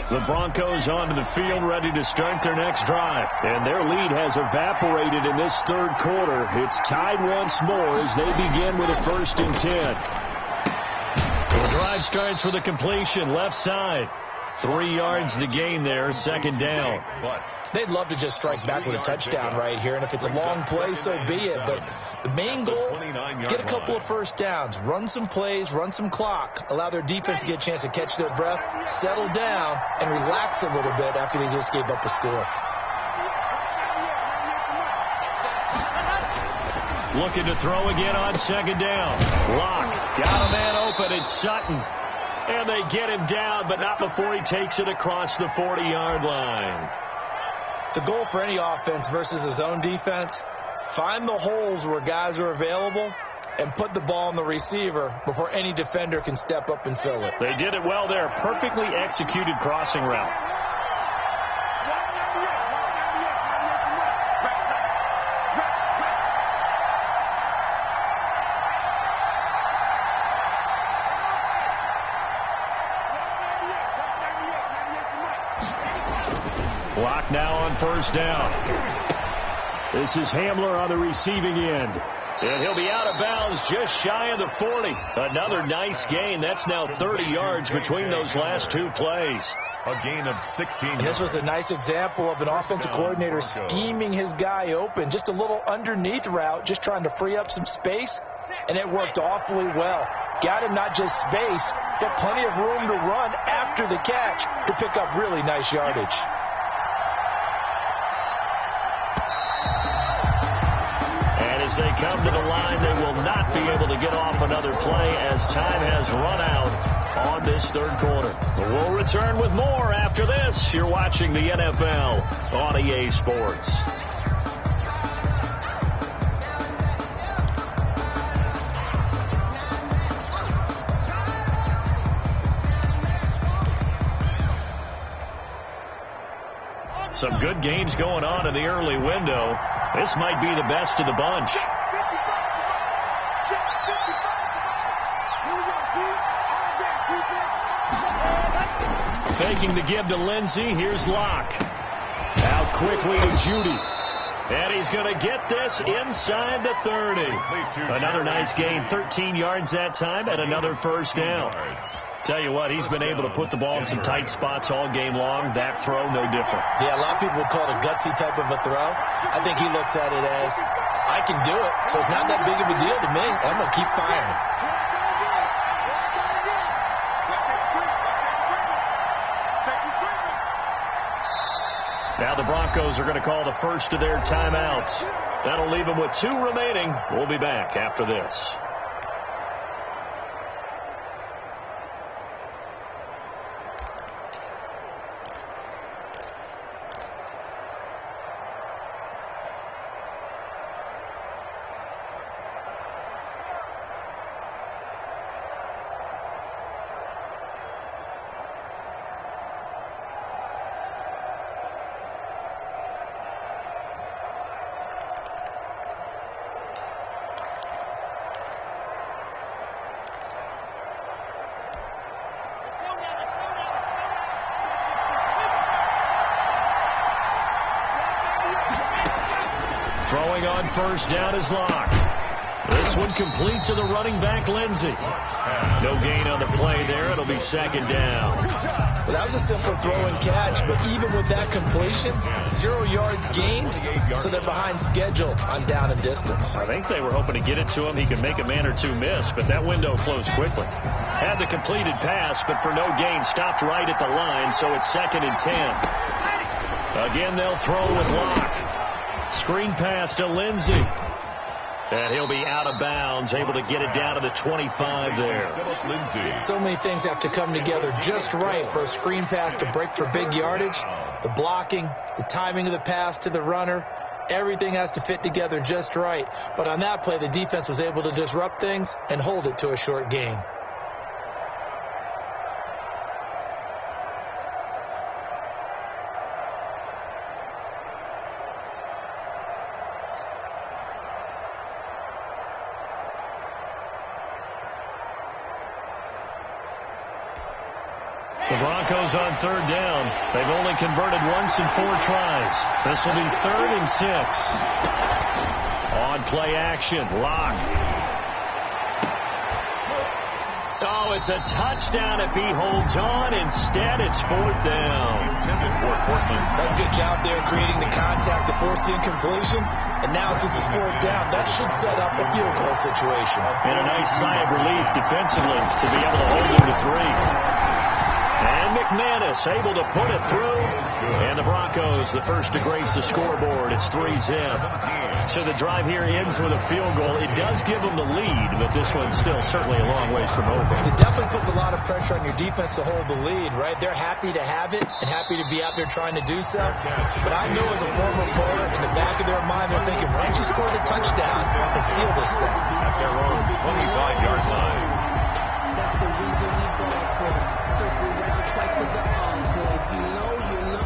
The Broncos onto the field, ready to start their next drive. And their lead has evaporated in this 3rd quarter. It's tied once more as they begin with a 1st and 10. The drive starts with a completion, left side. 3 yards the gain there, 2nd down. They'd love to just strike back with a touchdown right here, and if it's a long play, so be it. But the main goal, get a couple of 1st downs, run some plays, run some clock, allow their defense to get a chance to catch their breath, settle down, and relax a little bit after they just gave up a score. Looking to throw again on 2nd down. Lock, got a man open, it's Sutton. And they get him down, but not before he takes it across the 40-yard line. The goal for any offense versus his own defense, find the holes where guys are available and put the ball on the receiver before any defender can step up and fill it. They did it well there. Perfectly executed crossing route. Block now on 1st down. This is Hamler on the receiving end. And he'll be out of bounds just shy of the 40. Another nice gain. That's now 30 yards between those last 2 plays. A gain of 16. And this was a nice example of an offensive coordinator scheming his guy open. Just a little underneath route, just trying to free up some space, and it worked awfully well. got him not just space, but plenty of room to run after the catch to pick up really nice yardage. And as they come to the line, they will not be able to get off another play as time has run out on this third quarter. We'll return with more after this. You're watching the NFL on EA Sports. Some good games going on in the early window. This might be the best of the bunch. Faking the give to Lindsey. Here's Locke. Out quickly to Judy. And he's going to get this inside the 30. Another nice gain. 13 yards that time and another first down. Tell you what, he's been able to put the ball in some tight spots all game long. That throw, no different. Yeah, a lot of people would call it a gutsy type of a throw. I think he looks at it as, I can do it, so it's not that big of a deal to me. I'm going to keep firing. Now the Broncos are going to call the first of their timeouts. That'll leave them with 2 remaining. We'll be back after this. Throwing on first down is Locke. This one complete to the running back, Lindsey. No gain on the play there. It'll be second down. Well, that was a simple throw and catch, but even with that completion, 0 yards gained, so they're behind schedule on down and distance. I think they were hoping to get it to him. He could make a man or two miss, but that window closed quickly. Had the completed pass, but for no gain, stopped right at the line, so it's 2nd and 10. Again, they'll throw with Locke. Screen pass to Lindsey. And he'll be out of bounds, able to get it down to the 25 there. So many things have to come together just right for a screen pass to break for big yardage. The blocking, the timing of the pass to the runner, everything has to fit together just right. But on that play, the defense was able to disrupt things and hold it to a short gain. The Broncos on third down. They've only converted once in 4 tries. This will be 3rd and 6. On play action, Locke. Oh, it's a touchdown if he holds on. Instead, it's 4th down. That's a good job there creating the contact to force the incompletion. And now since it's 4th down, that should set up a field goal situation. And a nice sigh of relief defensively to be able to hold him to 3. And McManus able to put it through. And the Broncos, the first to grace the scoreboard. It's 3-zip. So the drive here ends with a field goal. It does give them the lead, but this one's still certainly a long ways from over. It definitely puts a lot of pressure on your defense to hold the lead, right? They're happy to have it and happy to be out there trying to do so. But I know as a former player, in the back of their mind, they're thinking, why don't you score the touchdown and seal this thing? At their own 25-yard line. That's the reason we go for it. Circle round twice with the arm. If you know, you know.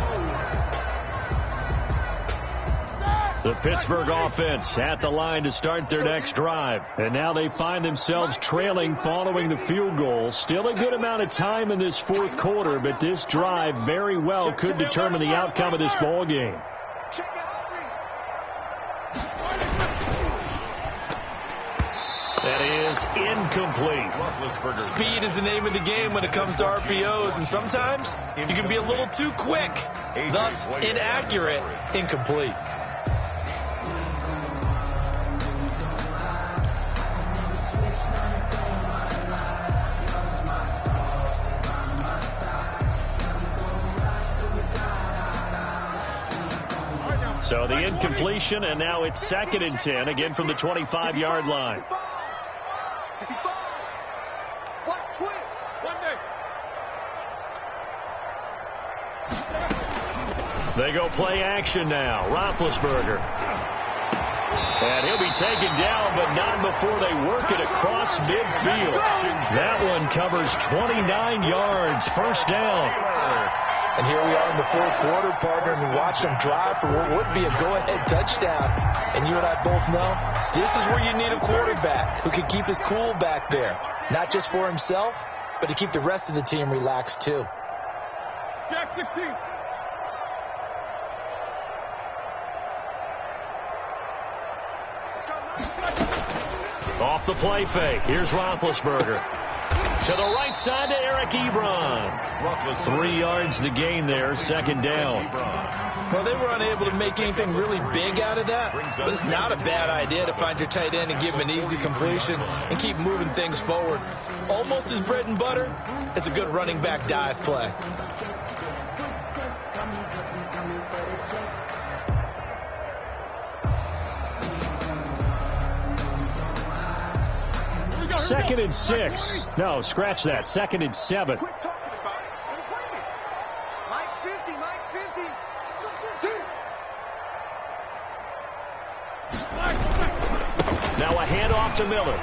The Pittsburgh offense at the line to start their next drive. And now they find themselves trailing following the field goal. Still a good amount of time in this 4th quarter, but this drive very well could determine the outcome of this ball game. That is incomplete. Speed is the name of the game when it comes to RPOs, and sometimes you can be a little too quick, thus inaccurate, incomplete. The incompletion, and now it's 2nd and 10, again from the 25-yard line. They go play action now. Roethlisberger. And he'll be taken down, but not before they work it across midfield. That one covers 29 yards. First down. And here we are in the fourth quarter, partner, and we watch them drive for what would be a go-ahead touchdown. And you and I both know this is where you need a quarterback who can keep his cool back there. Not just for himself, but to keep the rest of the team relaxed, too. Jack 16. Off the play fake. Here's Roethlisberger. To the right side to Eric Ebron. 3 yards the gain there, 2nd down. Well, they were unable to make anything really big out of that, but it's not a bad idea to find your tight end and give him an easy completion and keep moving things forward. Almost as bread and butter, it's a good running back dive play. Second and 6. No, scratch that. 2nd and 7. Quit talking about it. Mike's 50. Mike's 50. Now a handoff to Miller.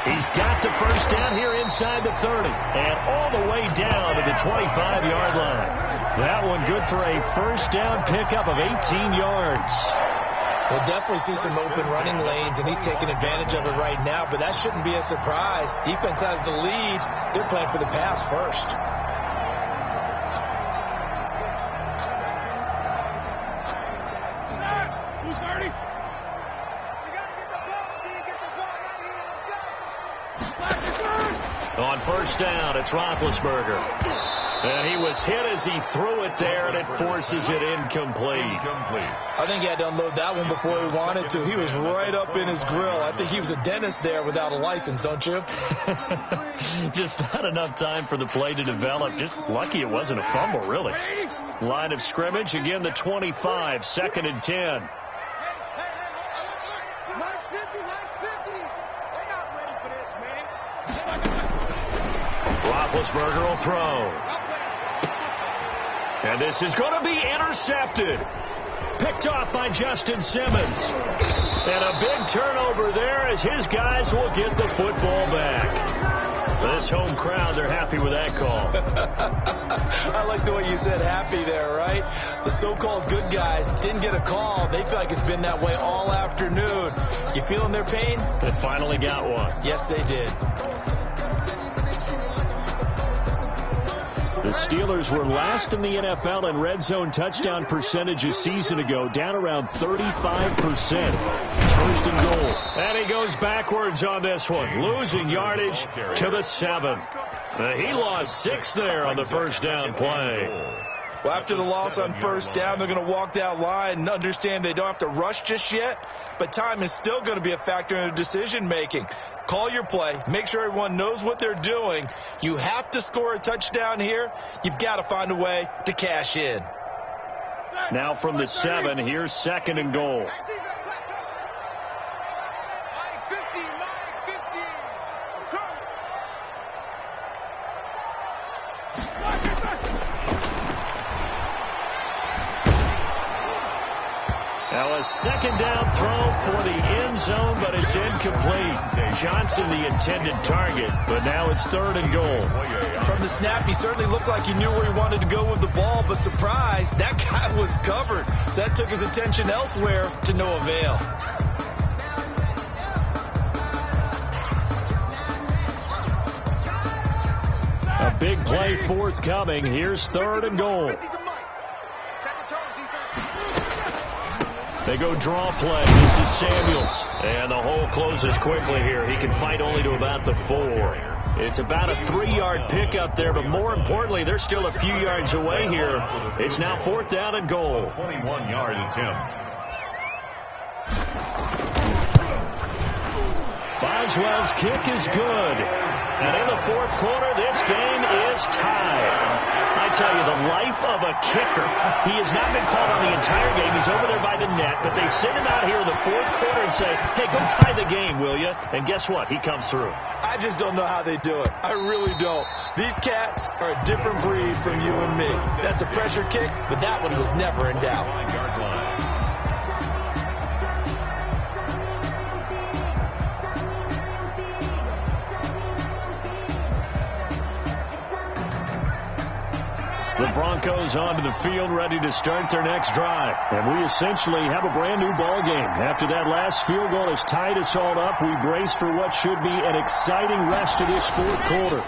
He's got the first down here inside the 30. And all the way down to the 25-yard line. That one good for a first down pickup of 18 yards. We'll definitely see some open running lanes, and he's taking advantage of it right now, but that shouldn't be a surprise. Defense has the lead. They're playing for the pass first. Who's 30? You got to get the ball. You get the ball right here. Let's go. On first down, it's Roethlisberger. And he was hit as he threw it there, and it forces it incomplete. I think he had to unload that one before he wanted to. He was right up in his grill. I think he was a dentist there without a license, don't you? Just not enough time for the play to develop. Just lucky it wasn't a fumble, really. Line of scrimmage, again the 25, 2nd and 10. Mike's 50. Mike's 50. They're not ready for this, man. Roethlisberger will throw. And this is going to be intercepted. Picked off by Justin Simmons. And a big turnover there as his guys will get the football back. This home crowd, they're happy with that call. I like the way you said happy there, right? The so-called good guys didn't get a call. They feel like it's been that way all afternoon. You feeling their pain? They finally got one. Yes, they did. The Steelers were last in the NFL in red zone touchdown percentage a season ago, down around 35%. It's 1st and goal. And he goes backwards on this one, losing yardage to the 7. He lost 6 there on the first down play. Well, after the loss on first down, they're going to walk that line and understand they don't have to rush just yet, but time is still going to be a factor in their decision-making. Call your play. Make sure everyone knows what they're doing. You have to score a touchdown here. You've got to find a way to cash in. Now from the 7, here's 2nd and goal. Now a 2nd down throw for the end zone, but it's incomplete. Johnson the intended target, but now it's 3rd and goal. From the snap, he certainly looked like he knew where he wanted to go with the ball, but surprise, that guy was covered. So that took his attention elsewhere to no avail. A big play forthcoming. Here's 3rd and goal. They go draw play. This is Samuels. And the hole closes quickly here. He can fight only to about the 4. It's about a 3-yard pickup there, but more importantly, they're still a few yards away here. It's now 4th down and goal. 21-yard attempt. 5 Boswell's kick is good. And in the fourth quarter, this game is tied. I tell you, the life of a kicker. He has not been called on the entire game. He's over there by the net, but they send him out here in the fourth quarter and say, hey, go tie the game, will you? And guess what? He comes through. I just don't know how they do it. I really don't. These cats are a different breed from you and me. That's a pressure kick, but that one was never in doubt. The Broncos onto the field, ready to start their next drive. And we essentially have a brand new ball game. After that last field goal has tied us all up, we brace for what should be an exciting rest of this fourth quarter.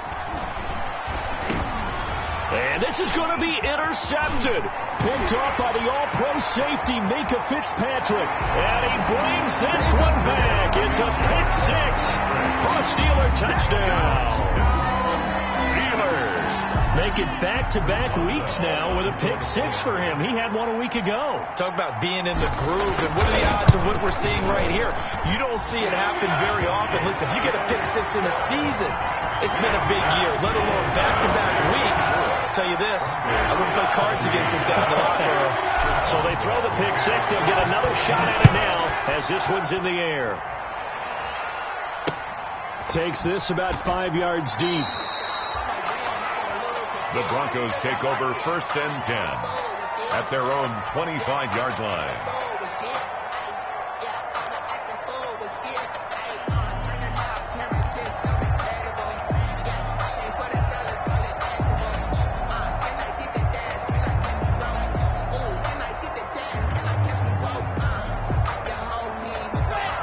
And this is going to be intercepted. Picked off by the all-pro safety, Mika Fitzpatrick. And he brings this one back. It's a pick six for a Steeler touchdown. Steelers make it back-to-back weeks now with a pick six for him. He had one a week ago. Talk about being in the groove, and what are the odds of what we're seeing right here? You don't see it happen very often. Listen, if you get a pick six in a season, it's been a big year, let alone back-to-back weeks. I'll tell you this, I wouldn't play cards against this guy in the locker room. So they throw the pick six. They'll get another shot at it now as this one's in the air. Takes this about 5 yards deep. The Broncos take over 1st and 10 at their own 25-yard line.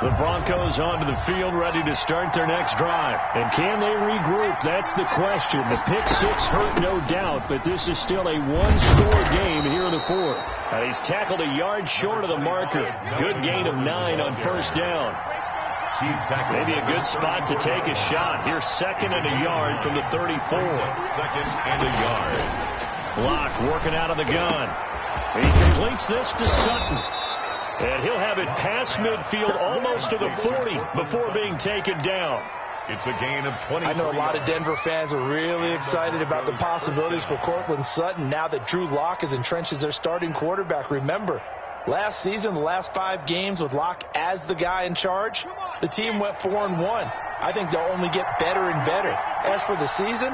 The Broncos onto the field, ready to start their next drive. And can they regroup? That's the question. The pick six hurt, no doubt, but this is still a one-score game here in the fourth. And he's tackled a yard short of the marker. Good gain of 9 on first down. Maybe a good spot to take a shot. Here's 2nd and a yard from the 34. 2nd and a yard. Locke working out of the gun. He completes this to Sutton. And he'll have it past midfield almost to the 40 before being taken down. It's a gain of 20. I know a lot of Denver fans are really excited about the possibilities for Cortland Sutton now that Drew Lock is entrenched as their starting quarterback. Remember, last season, the last 5 games with Lock as the guy in charge, the team went 4-1. I think they'll only get better and better. As for the season,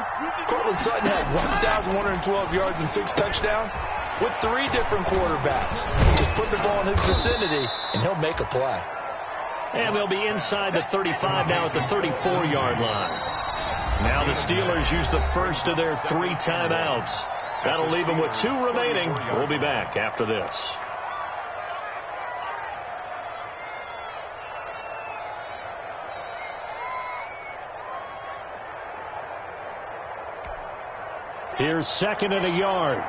Cortland Sutton had 1,112 yards and 6 touchdowns. With 3 different quarterbacks. Just put the ball in his vicinity, and he'll make a play. And they'll be inside the 35 now at the 34-yard line. Now the Steelers use the first of their 3 timeouts. That'll leave them with 2 remaining. We'll be back after this. Here's 2nd and a yard.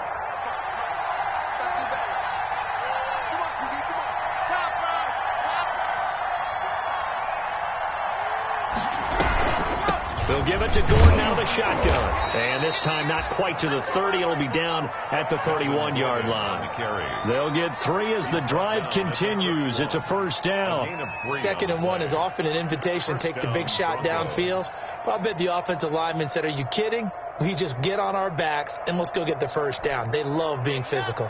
They'll give it to Gordon out of the shotgun. And this time not quite to the 30. It'll be down at the 31-yard line. They'll get 3 as the drive continues. It's a first down. 2nd and 1 is often an invitation to take the big shot downfield. But I bet the offensive lineman said, are you kidding? We just get on our backs and let's go get the first down. They love being physical.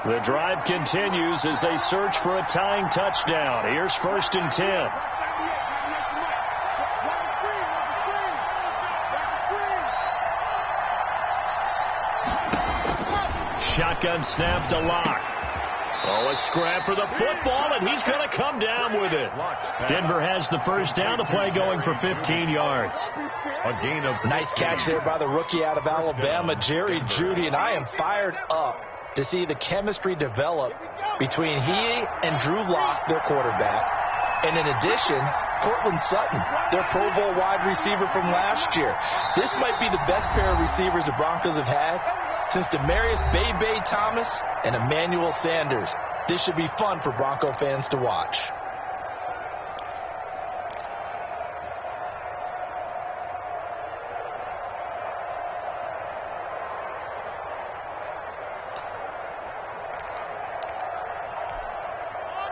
The drive continues as they search for a tying touchdown. Here's 1st and 10. Shotgun snap to Locke. Oh, a scrap for the football, and he's going to come down with it. Denver has the first down. The play going for 15 yards. A gain of nice catch there by the rookie out of Alabama, Jerry Jeudy, and I am fired up to see the chemistry develop between he and Drew Lock, their quarterback, and in addition, Cortland Sutton, their Pro Bowl wide receiver from last year. This might be the best pair of receivers the Broncos have had since Demaryius Bebe Thomas and Emmanuel Sanders. This should be fun for Bronco fans to watch.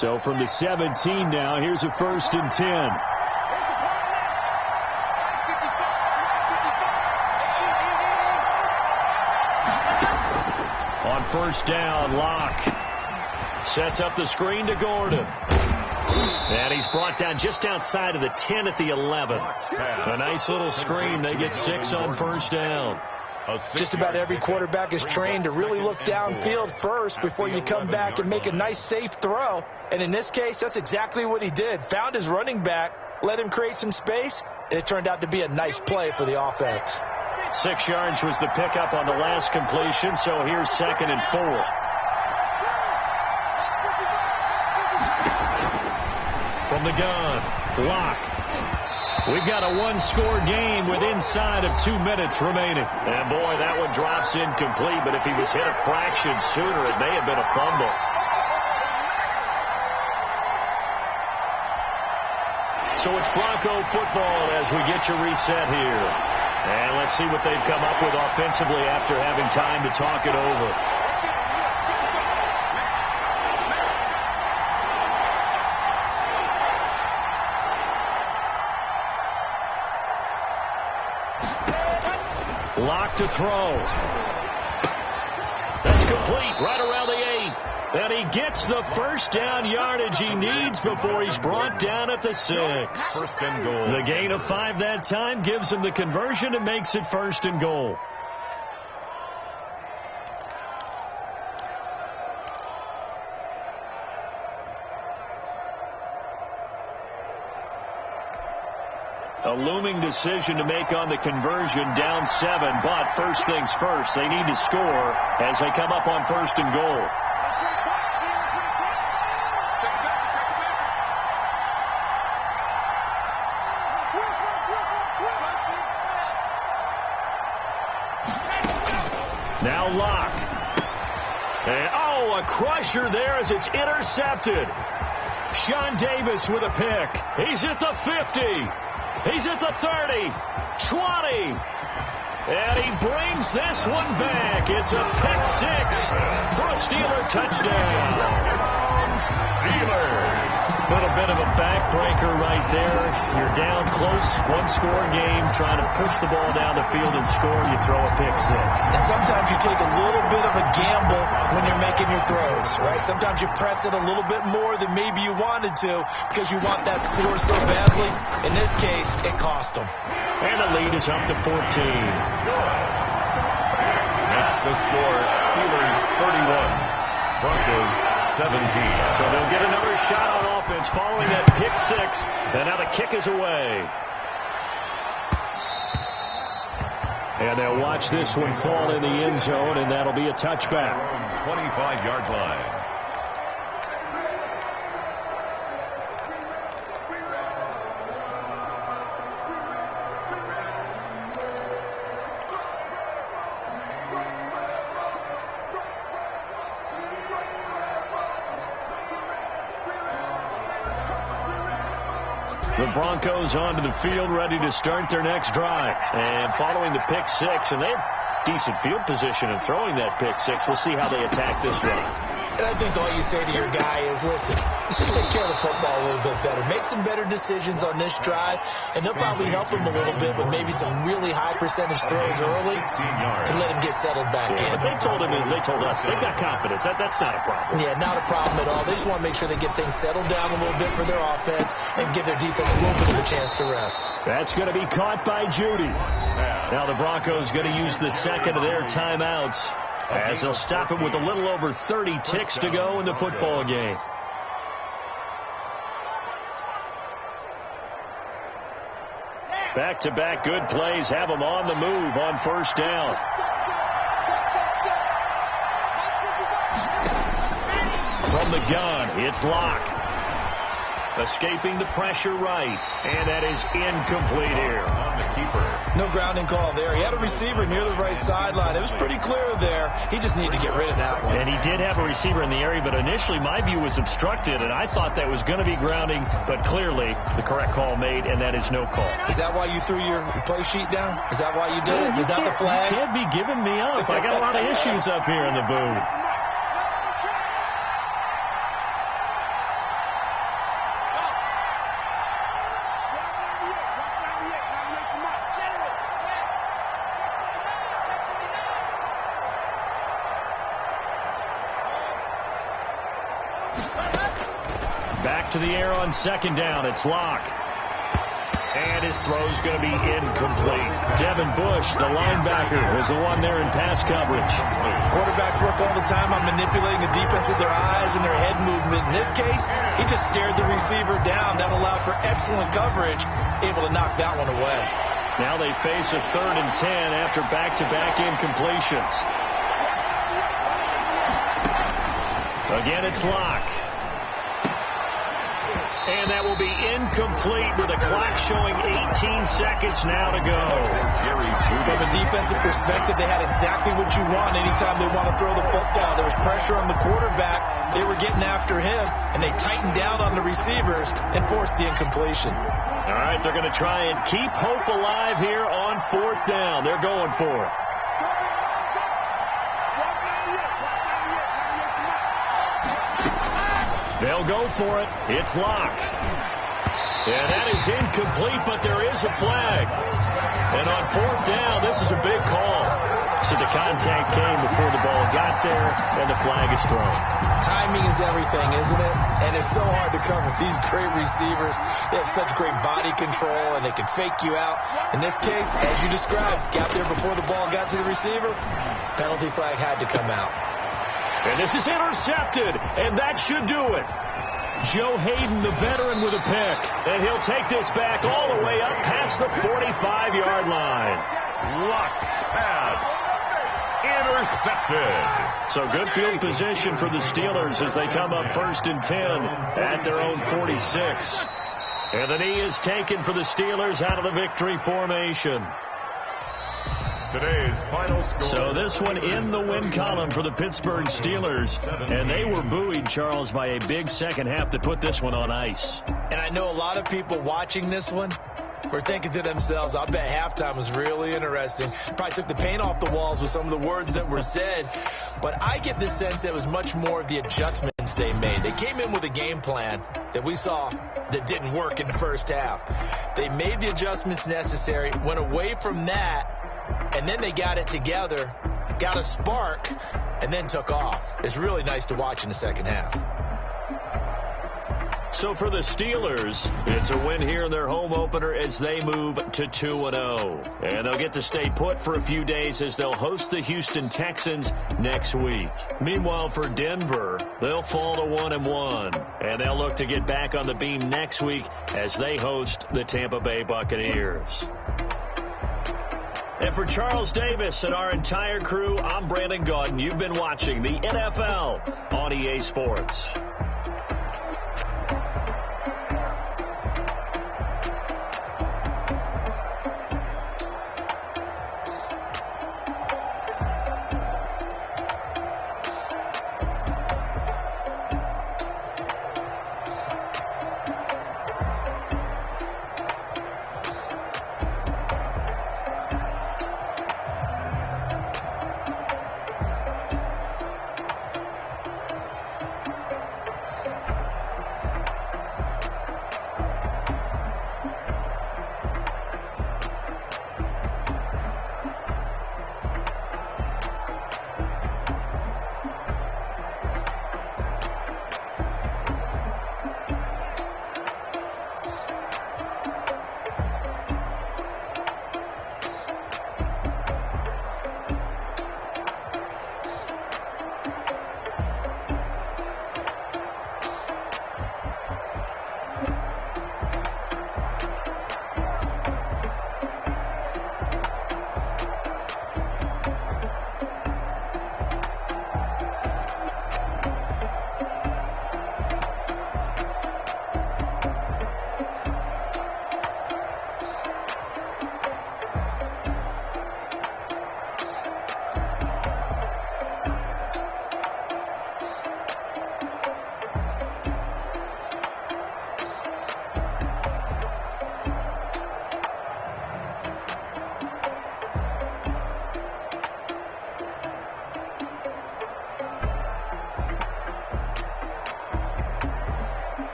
So from the 17 now, here's a 1st and 10. first down. Locke sets up the screen to Gordon. And he's brought down just outside of the 10 at the 11. A nice little screen. They get 6 on first down. Just about every quarterback is trained to really look downfield first before you come back and make a nice, safe throw. And in this case, that's exactly what he did. Found his running back, let him create some space, and it turned out to be a nice play for the offense. 6 yards was the pickup on the last completion, so here's 2nd and 4. From the gun, Locke. We've got a one-score game with inside of 2 minutes remaining. And boy, that one drops incomplete, but if he was hit a fraction sooner, it may have been a fumble. So it's Bronco football as we get your reset here. And let's see what they've come up with offensively after having time to talk it over. Locke to throw. That's complete right around the 8. And he gets the first down yardage he needs before he's brought down at the 6. First and goal. The gain of 5 that time gives him the conversion and makes it 1st and goal. A looming decision to make on the conversion, down 7, but first things first, they need to score as they come up on 1st and goal. Now Locke. And, a crusher there as it's intercepted. Sean Davis with a pick. He's at the 50. He's at the 30, 20, and he brings this one back. It's a pick 6 for a Steeler touchdown. Steelers. A little bit of a backbreaker right there. You're down close, one-score game, trying to push the ball down the field and score. You throw a pick 6. And sometimes you take a little bit of a gamble when you're making your throws, right? Sometimes you press it a little bit more than maybe you wanted to because you want that score so badly. In this case, it cost them. And the lead is up to 14. That's the score. Steelers 31. Broncos 17. So they'll get another shot on offense following that pick 6. And now the kick is away. And they'll watch this one fall in the end zone, and that'll be a touchback. 25-yard line. The Broncos onto the field, ready to start their next drive. And following the pick 6, and they have decent field position in throwing that pick 6. We'll see how they attack this run. And I think all you say to your guy is, listen, let's just take care of the football a little bit better. Make some better decisions on this drive, and they'll probably help him a little bit with maybe some really high percentage throws early to let him get settled back in. But they told us, they've got confidence. That's not a problem. Yeah, not a problem at all. They just want to make sure they get things settled down a little bit for their offense and give their defense a little bit of a chance to rest. That's going to be caught by Judy. Now the Broncos going to use the second of their timeouts as they'll stop it with a little over 30 ticks to go in the football game. Back-to-back good plays have them on the move on first down. From the gun, it's Locke. Escaping the pressure right, and that is incomplete here. On the keeper. No grounding call there. He had a receiver near the right sideline. It was pretty clear there. He just needed to get rid of that one. And he did have a receiver in the area, but initially my view was obstructed, and I thought that was going to be grounding, but clearly the correct call made, and that is no call. Is that why you threw your play sheet down? Is that why you did it? Is that the flag? You can't be giving me up. I got a lot of issues up here in the booth. Back to the air on second down. It's Locke. And his throw's going to be incomplete. Devin Bush, the linebacker, was the one there in pass coverage. Quarterbacks work all the time on manipulating the defense with their eyes and their head movement. In this case, he just stared the receiver down. That allowed for excellent coverage, able to knock that one away. Now they face a 3rd and 10 after back-to-back incompletions. Again, it's Locke. And that will be incomplete with a clock showing 18 seconds now to go. From a defensive perspective, they had exactly what you want anytime they want to throw the football. There was pressure on the quarterback. They were getting after him, and they tightened down on the receivers and forced the incompletion. All right, they're going to try and keep hope alive here on 4th down. They're going for it. They'll go for it. It's Locke. And that is incomplete, but there is a flag. And on 4th down, this is a big call. So the contact came before the ball got there, and the flag is thrown. Timing is everything, isn't it? And it's so hard to cover these great receivers. They have such great body control, and they can fake you out. In this case, as you described, got there before the ball got to the receiver. Penalty flag had to come out. And this is intercepted, and that should do it. Joe Hayden, the veteran, with a pick. And he'll take this back all the way up past the 45-yard line. Luck pass. Intercepted. So good field position for the Steelers as they come up 1st and 10 at their own 46. And the knee is taken for the Steelers out of the victory formation. Today's final score. So this one in the win column for the Pittsburgh Steelers. And they were buoyed, Charles, by a big second half to put this one on ice. And I know a lot of people watching this one were thinking to themselves, I bet halftime was really interesting. Probably took the paint off the walls with some of the words that were said. But I get the sense it was much more of the adjustments they made. They came in with a game plan that we saw that didn't work in the first half. They made the adjustments necessary, went away from that, and then they got it together, got a spark, and then took off. It's really nice to watch in the second half. So for the Steelers, it's a win here in their home opener as they move to 2-0. And they'll get to stay put for a few days as they'll host the Houston Texans next week. Meanwhile, for Denver, they'll fall to 1-1. And they'll look to get back on the beam next week as they host the Tampa Bay Buccaneers. And for Charles Davis and our entire crew, I'm Brandon Gaudin. You've been watching the NFL on EA Sports.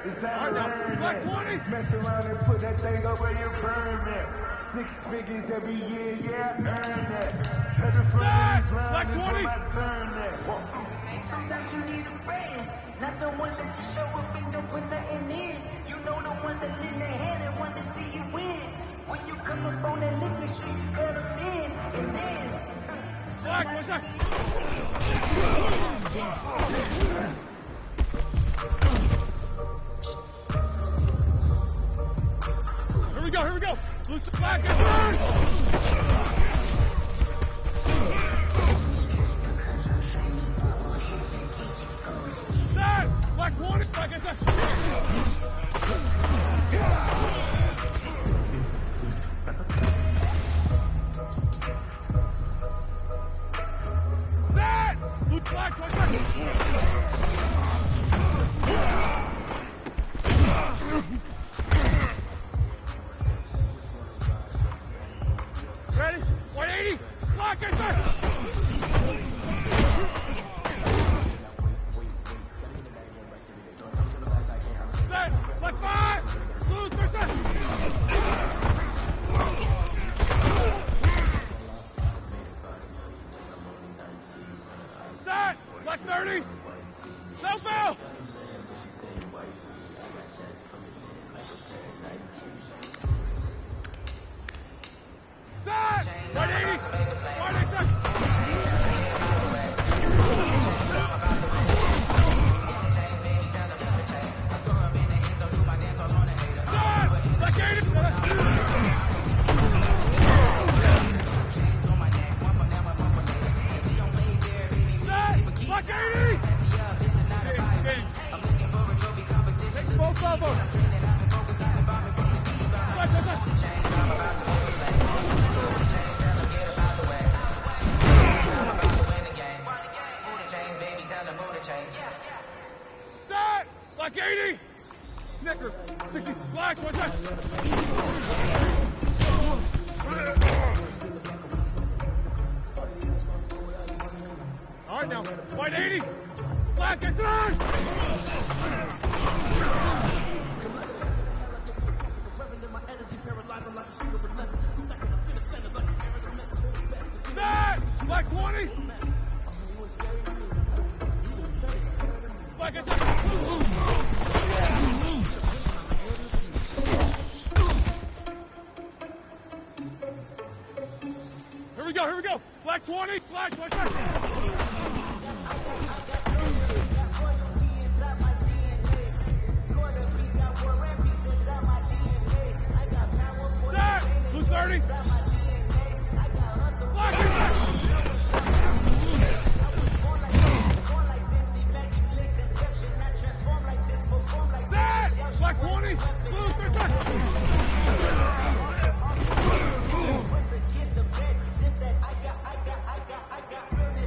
It's time to learn that. Mess around and put that thing up where you burn that. 6 figures every year, yeah, earn that. Head in front of these lines is when I turn that. Sometimes you need a friend, not the one that you show up and don't put nothing in. You know the one that lend their hand and want to see you win. When you come up on that liquor street, you cut them in, and then... Black, what's that? Here we go, here we go. Loose the flag, get burned! Set! Black 20, black is that? Set! Loose black, black, black. Ready? 180! Block it, sir! Set! Left 5! Loose, sir, sir! Set! Left 30! No foul! Set! 180! 180, sir! Black 80! Snickers, 60, black, what's that? All right now, white 80, black is on! Set! Black 20! Black is on! Here we go. Black 20, black, black, black. Set! Blue 30. Black, black. Set! Black 20, blue 30.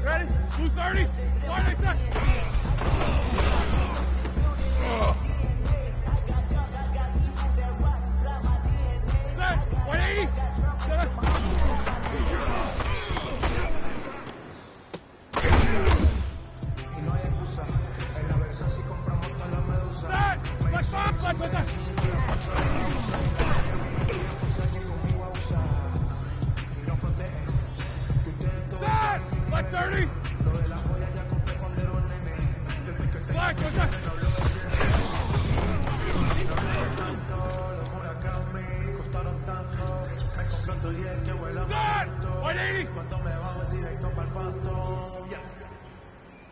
Ready? Blue 30. White 8 seconds. Set. White 80. Set. Black 5. Black 5. Set. Black 30. Black, what's that? Set! 180.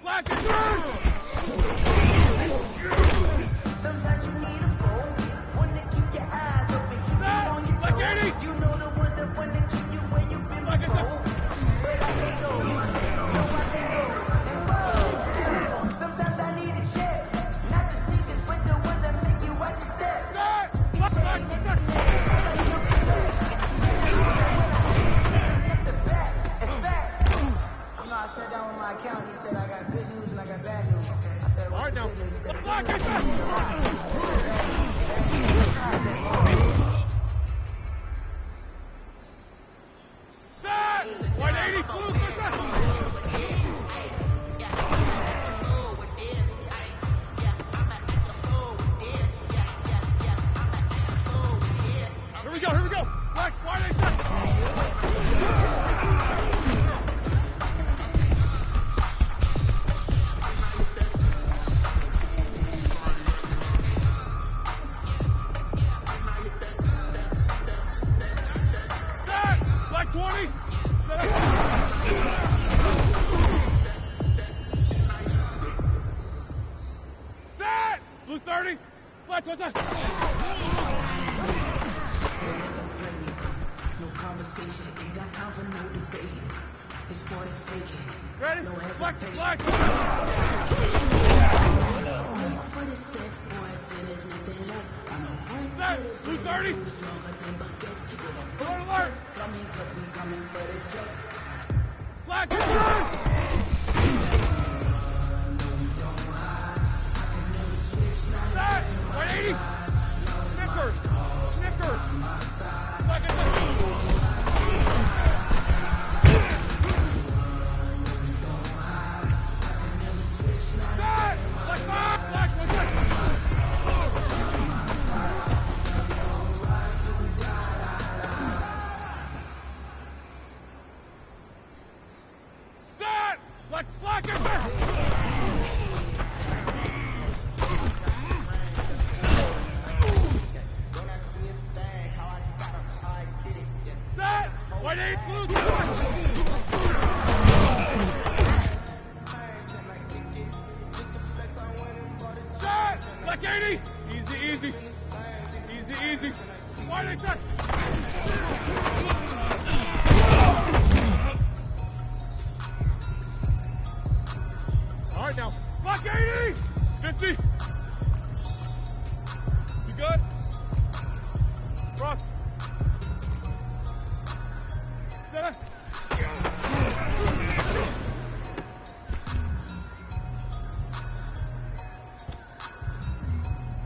Black is third. Sometimes you need a phone, one to keep your eyes open, keep it on your Black toes. 80. You know the one that want to keep you where you've been Black is before. third. Where I can go, and whoa. Sometimes I need a check, not the sneakers, but the ones that make you watch your step. Set! Black, black, what's that? I sat down with my accountant, he said I got good news and I got bad news. I said, All right now. Black is that? Set! 180, blue, what's that? Blue 30. Flex, what's that? No conversation, ain't got time for no debate. It's for the taking. Ready? No Flex, hesitation. flex. For the set, boy, till there's nothing left. I'm a one Set. Blue 30. Alert, alert. Coming, cause we coming for the check. Flex. Set. 180. Snickers. Snickers. Flex. Set. Flex 5. Flex. What's that? Set. Flex. Flex. Set. 180. Blue. Set. Flex 80. Easy, easy. Easy, easy. 180 set. All right, now. Flex 80. 50. You good? Cross. Set.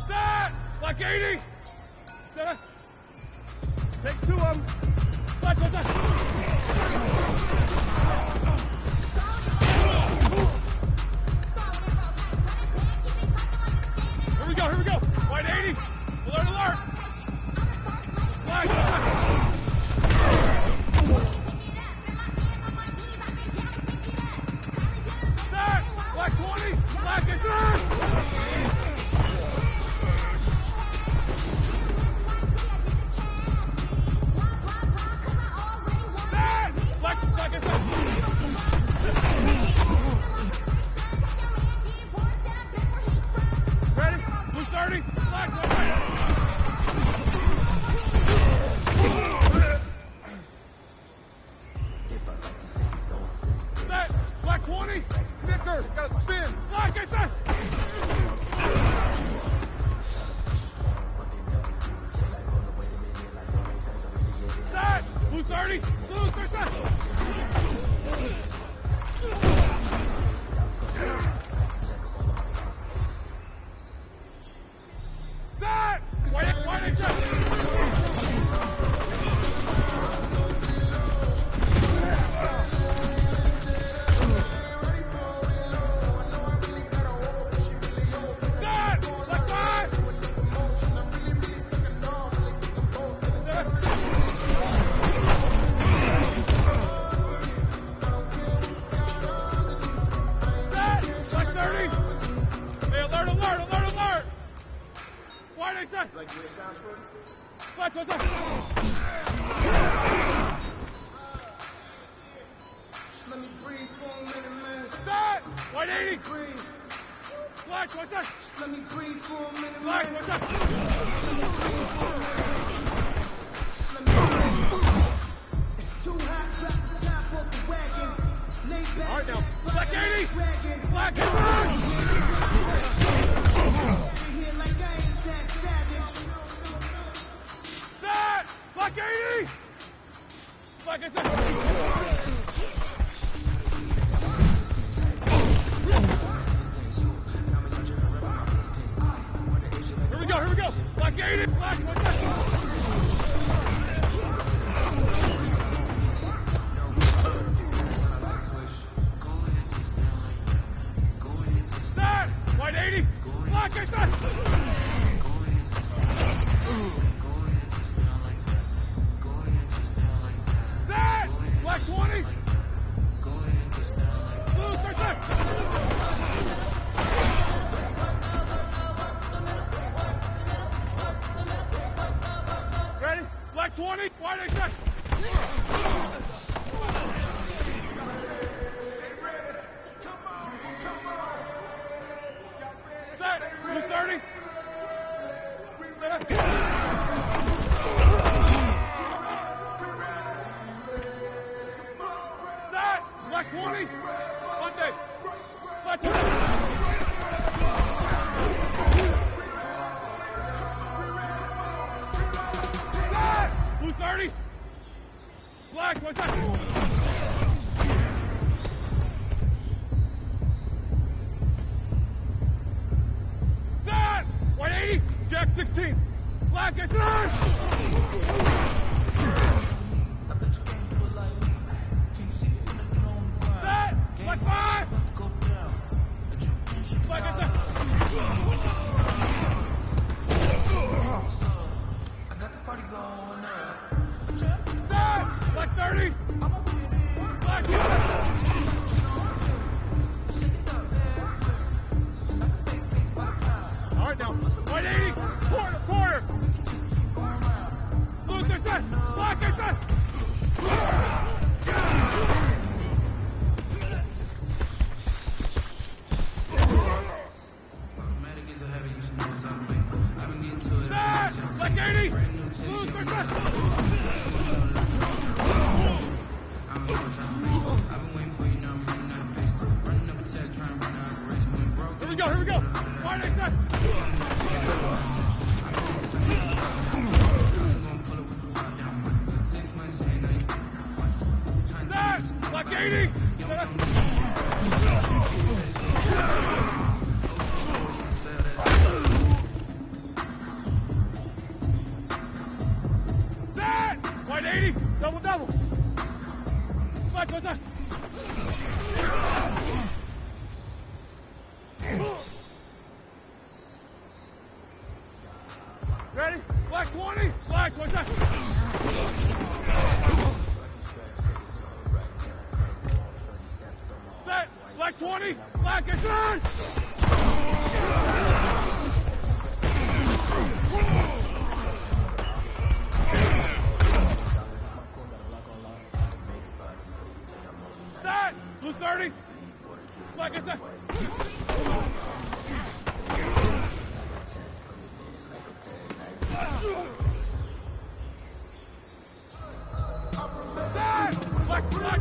Set. Flex 80. Set. Take 2 of them. Flex, what's that? Here we go, here we go. 180. Alert, alert. Flex. Set. Flex 20. Flex is set. Set. Flex, flex is set. Ready? Blue 30. Flex. Set. Flex 20. Snickers. Got to spin. Flex is set. Set. Blue 30. Blue 30 set. Set. White set. Set. Flex 5. Set. Set. Flex 30. Hey, alert, alert, alert, alert. White set. Flex, what's up? Let me breathe for a minute, man. Set. 180. Flex, what's up? Let me breathe for a minute, Flex, man. what's up? It's too hot, drop the top off the wagon. Lay back. All right, now. Flex 80. Dragon. Flex is set. Here like I ain't that savage. Set. Flex 80. Flex is set. Here we go, here we go. Flex 80. Flex, what's that? Set. 180. Flex is set. Set. Flex 20. Blue 30 set. Ready? Flex 20. White set. Set. Blue 30. Black 16. Black is on. Set. Black 5. Black is on. I got the party going up. Set. Black 30. Black 2. All right now. White 80. Quarter. Blue is set. Black is set. Black 80. Blue is set. Here we go. White 8 set. Set. Black 80. Set. White 80. Double. Black 1 set. Ready? Black 20. Black 1 set. Set. Black 20. Black is on. Set. Blue 30. Black is on. Black.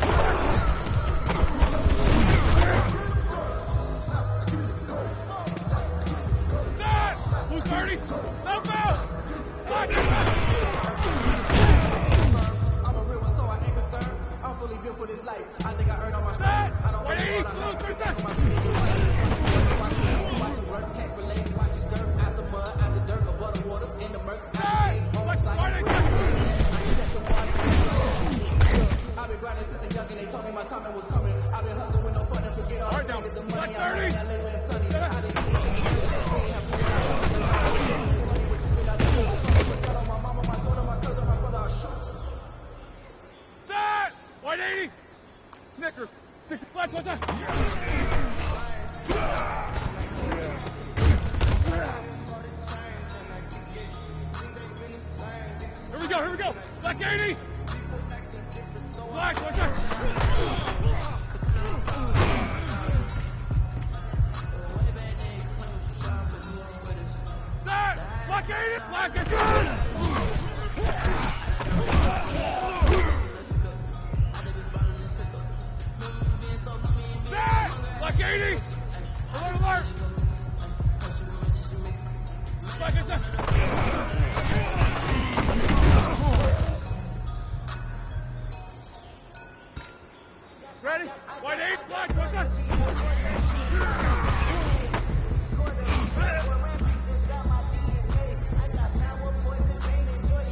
Set. Blue 30. No foul. Black is on. I'm a real one, so I ain't concerned. I'm fully built for this life. I think I earned all my Set. strength. I don't White 80. Blue 30. Watch the work, can't relate. Watch the dirt, out the mud, out the dirt, above the waters, in the murk. I've been grinding since a young and they told me my time was coming. I've been hustling with no fun and forget all the money. I live in sunny. Set. White 80. Snickers. 60. Black 1 set. Here we go. Black 80. Black 1 set. Set. Black 80. Black is good. Set. Black 80. Alert. Black is set. Ready? White 8, black, what's that?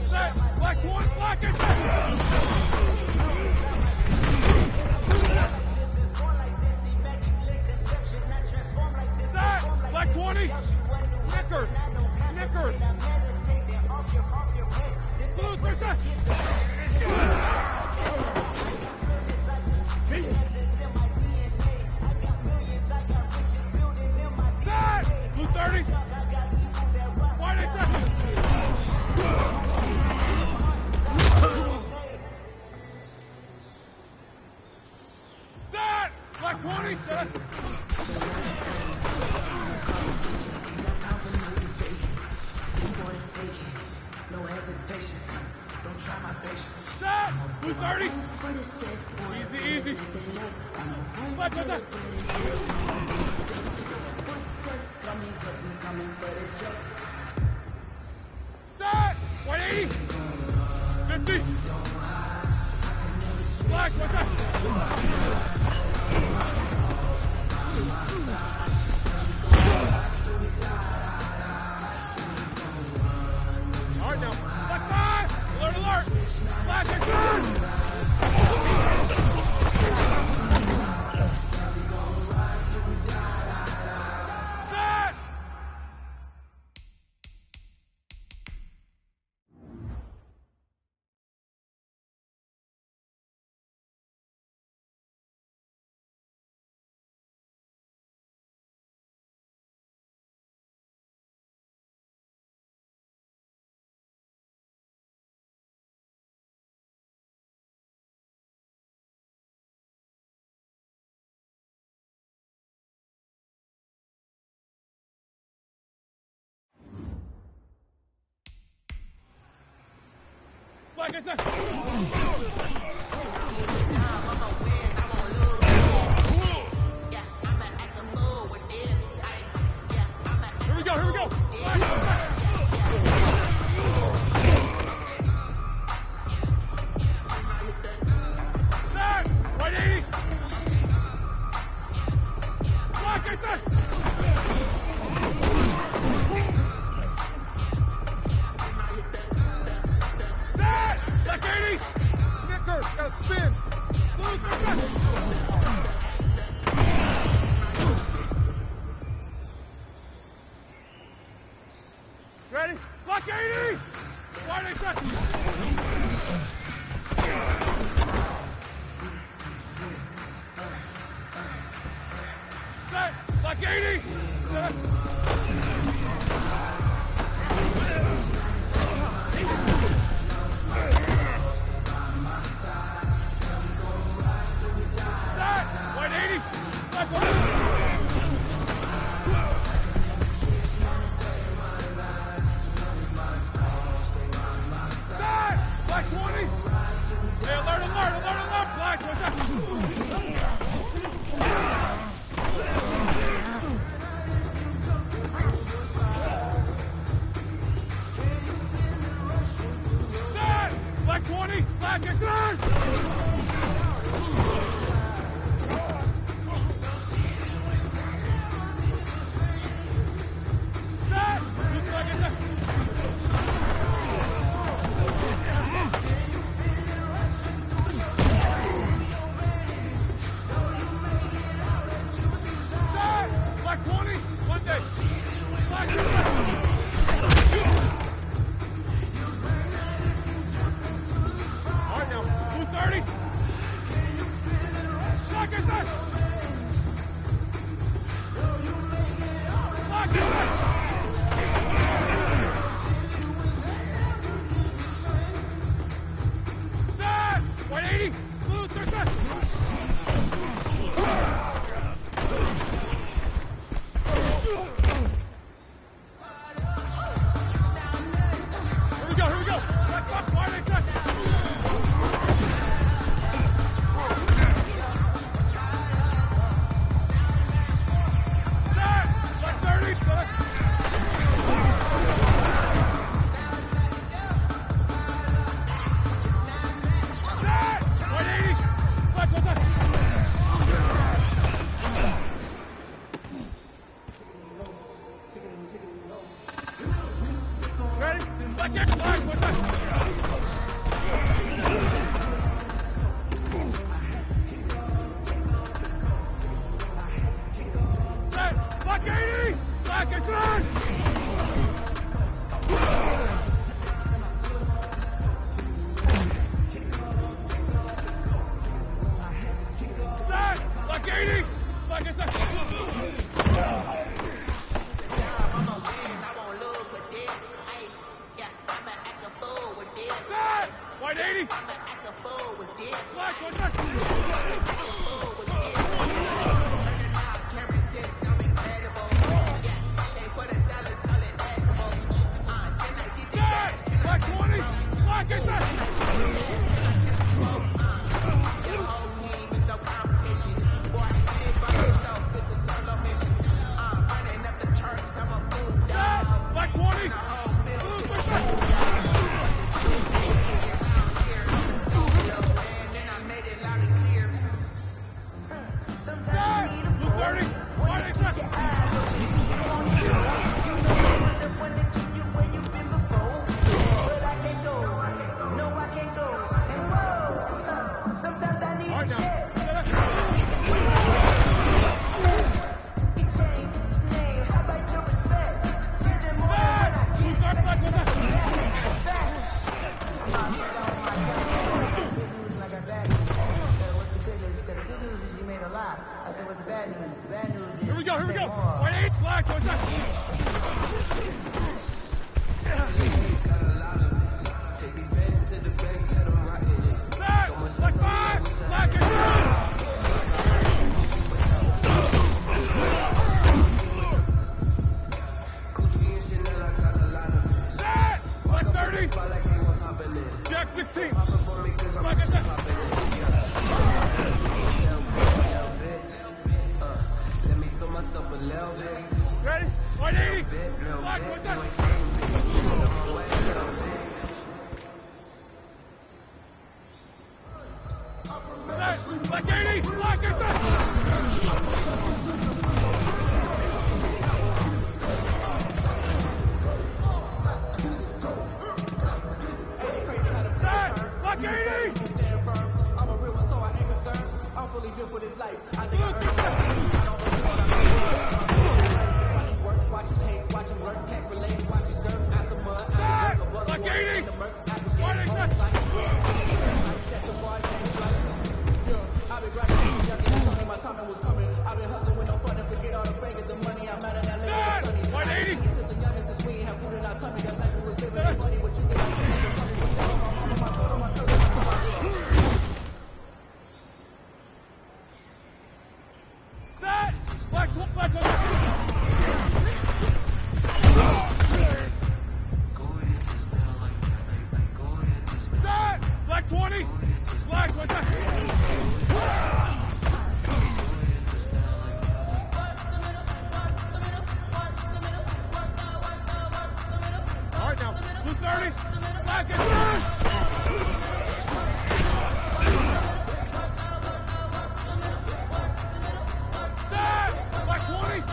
Set, black 1, black is set. Set, black 20, Snickers. Blues, where's that? Blue 30. White 8 set. Set. Black 20 set. No hesitation. Don't try my patience. Set. Blue 30. Easy. Black 1 set. Set. White 80. 50. Black 1 set. it, sir. Here we go, here we go. Set, right 80. Block it, sir. Set, back 80. Nicker, got to spin. Blue, ready? Block 80! Wide A set! Set! Block 80! Set! Set! Wide 80! Left one! Black 20! Hey, alert, Black, what's that? Set! Black 20! Black, get on! Set! Black, get on! Black 20, one day. Black 20. All right now, blue 30. Black is that. Black is that. Set. White 80. Blue 30. Here we go. Black, wide A set. Set. Black 30. Set. Set. White 80. Black, what's that? Ready? Black, get black, what's that? Set. Black 80! Black, get on! Set. Black 80! Black, get on! Black 80! Black 80! I'm a real one, so I ain't concerned. I'm fully built for this life. I think I earned it. Watch work, watch his hate, watch him lurk, can't relate, watch his dirt out the mud. Black 80! I've been grinding since young, and I told me my time was coming. I've been hustling with no fun and forget all the fake the money. I'm out of that late sunny. 180! Since a youngin' since we ain't have food in our tummy, that life was living is funny. What you get like this, funny. What's up, my mama, my daughter, my cousin, my That! Black 20! That! Black 20! Black, what's that? All right, now, blue 30, black and turn! That! Black 20!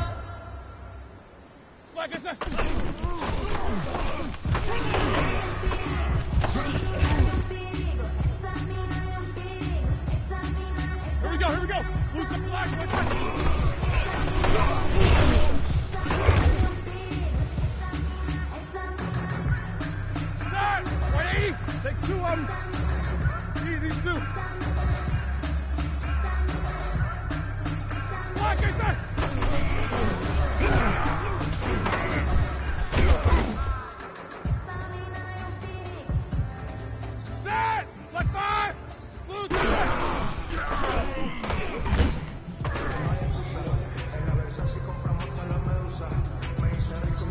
Black and turn! Here we go, here we go! Blue to black, what's that? That! 180! Take two of them. These two. Black is that! That! Black 5! Blue 2!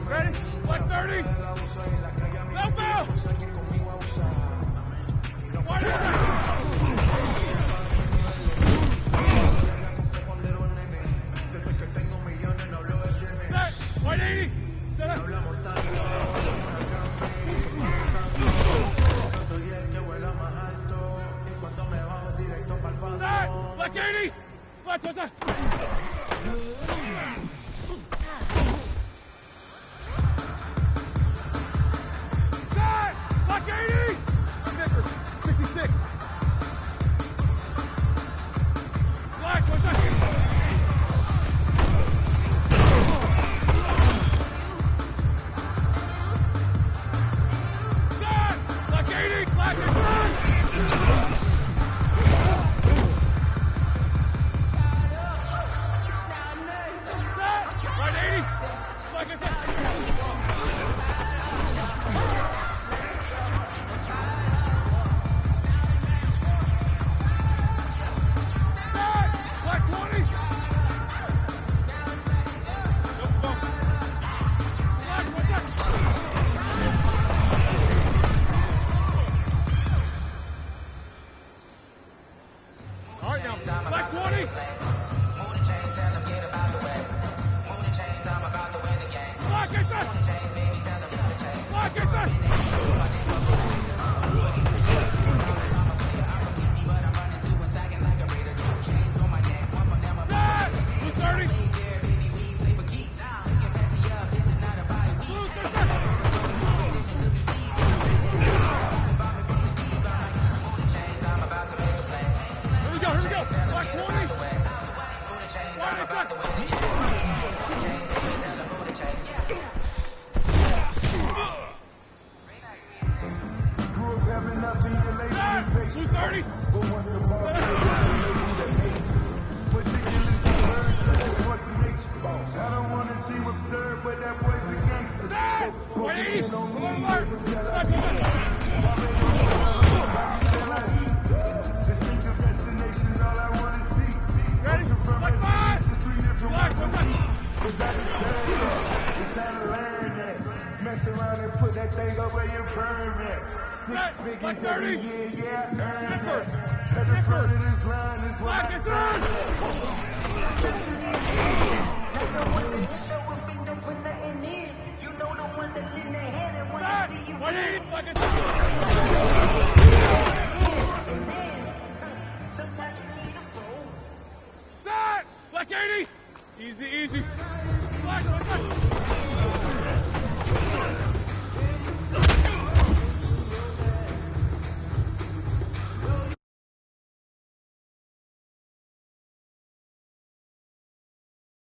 Ready? Black 30! Left out! White is that? That! White 80! Set up! That! Black 80! Black, what's that? That! Black 80! Snickers, 66. Black, what's that? That! Black 80! Black is done! That! White 80! Black is done! Black 20! Black, what's that? All right, now, Black 20! Black is that? Black is that? That! Blue 30! Blue 30! Here we go, here we go! Black 20! White is that? Grew up having nothing to lay That! in Blue 30! But once the ball goes down, they need a hate. Particularly for birds such as what's an H. I don't want to seem absurd, but that boy's a gangster. That! So 180! focusing on me, Alert! until I Black, get what's that? Distinctive destinations, all I want to see. Ready? Black 5! Black, what's that? It's time to learn that. Mess around and put that thing up where you burn it. That! Six Black figures every 30! year, yeah, earn Snipper! that. At the front of this line is what Black I is earn on! that.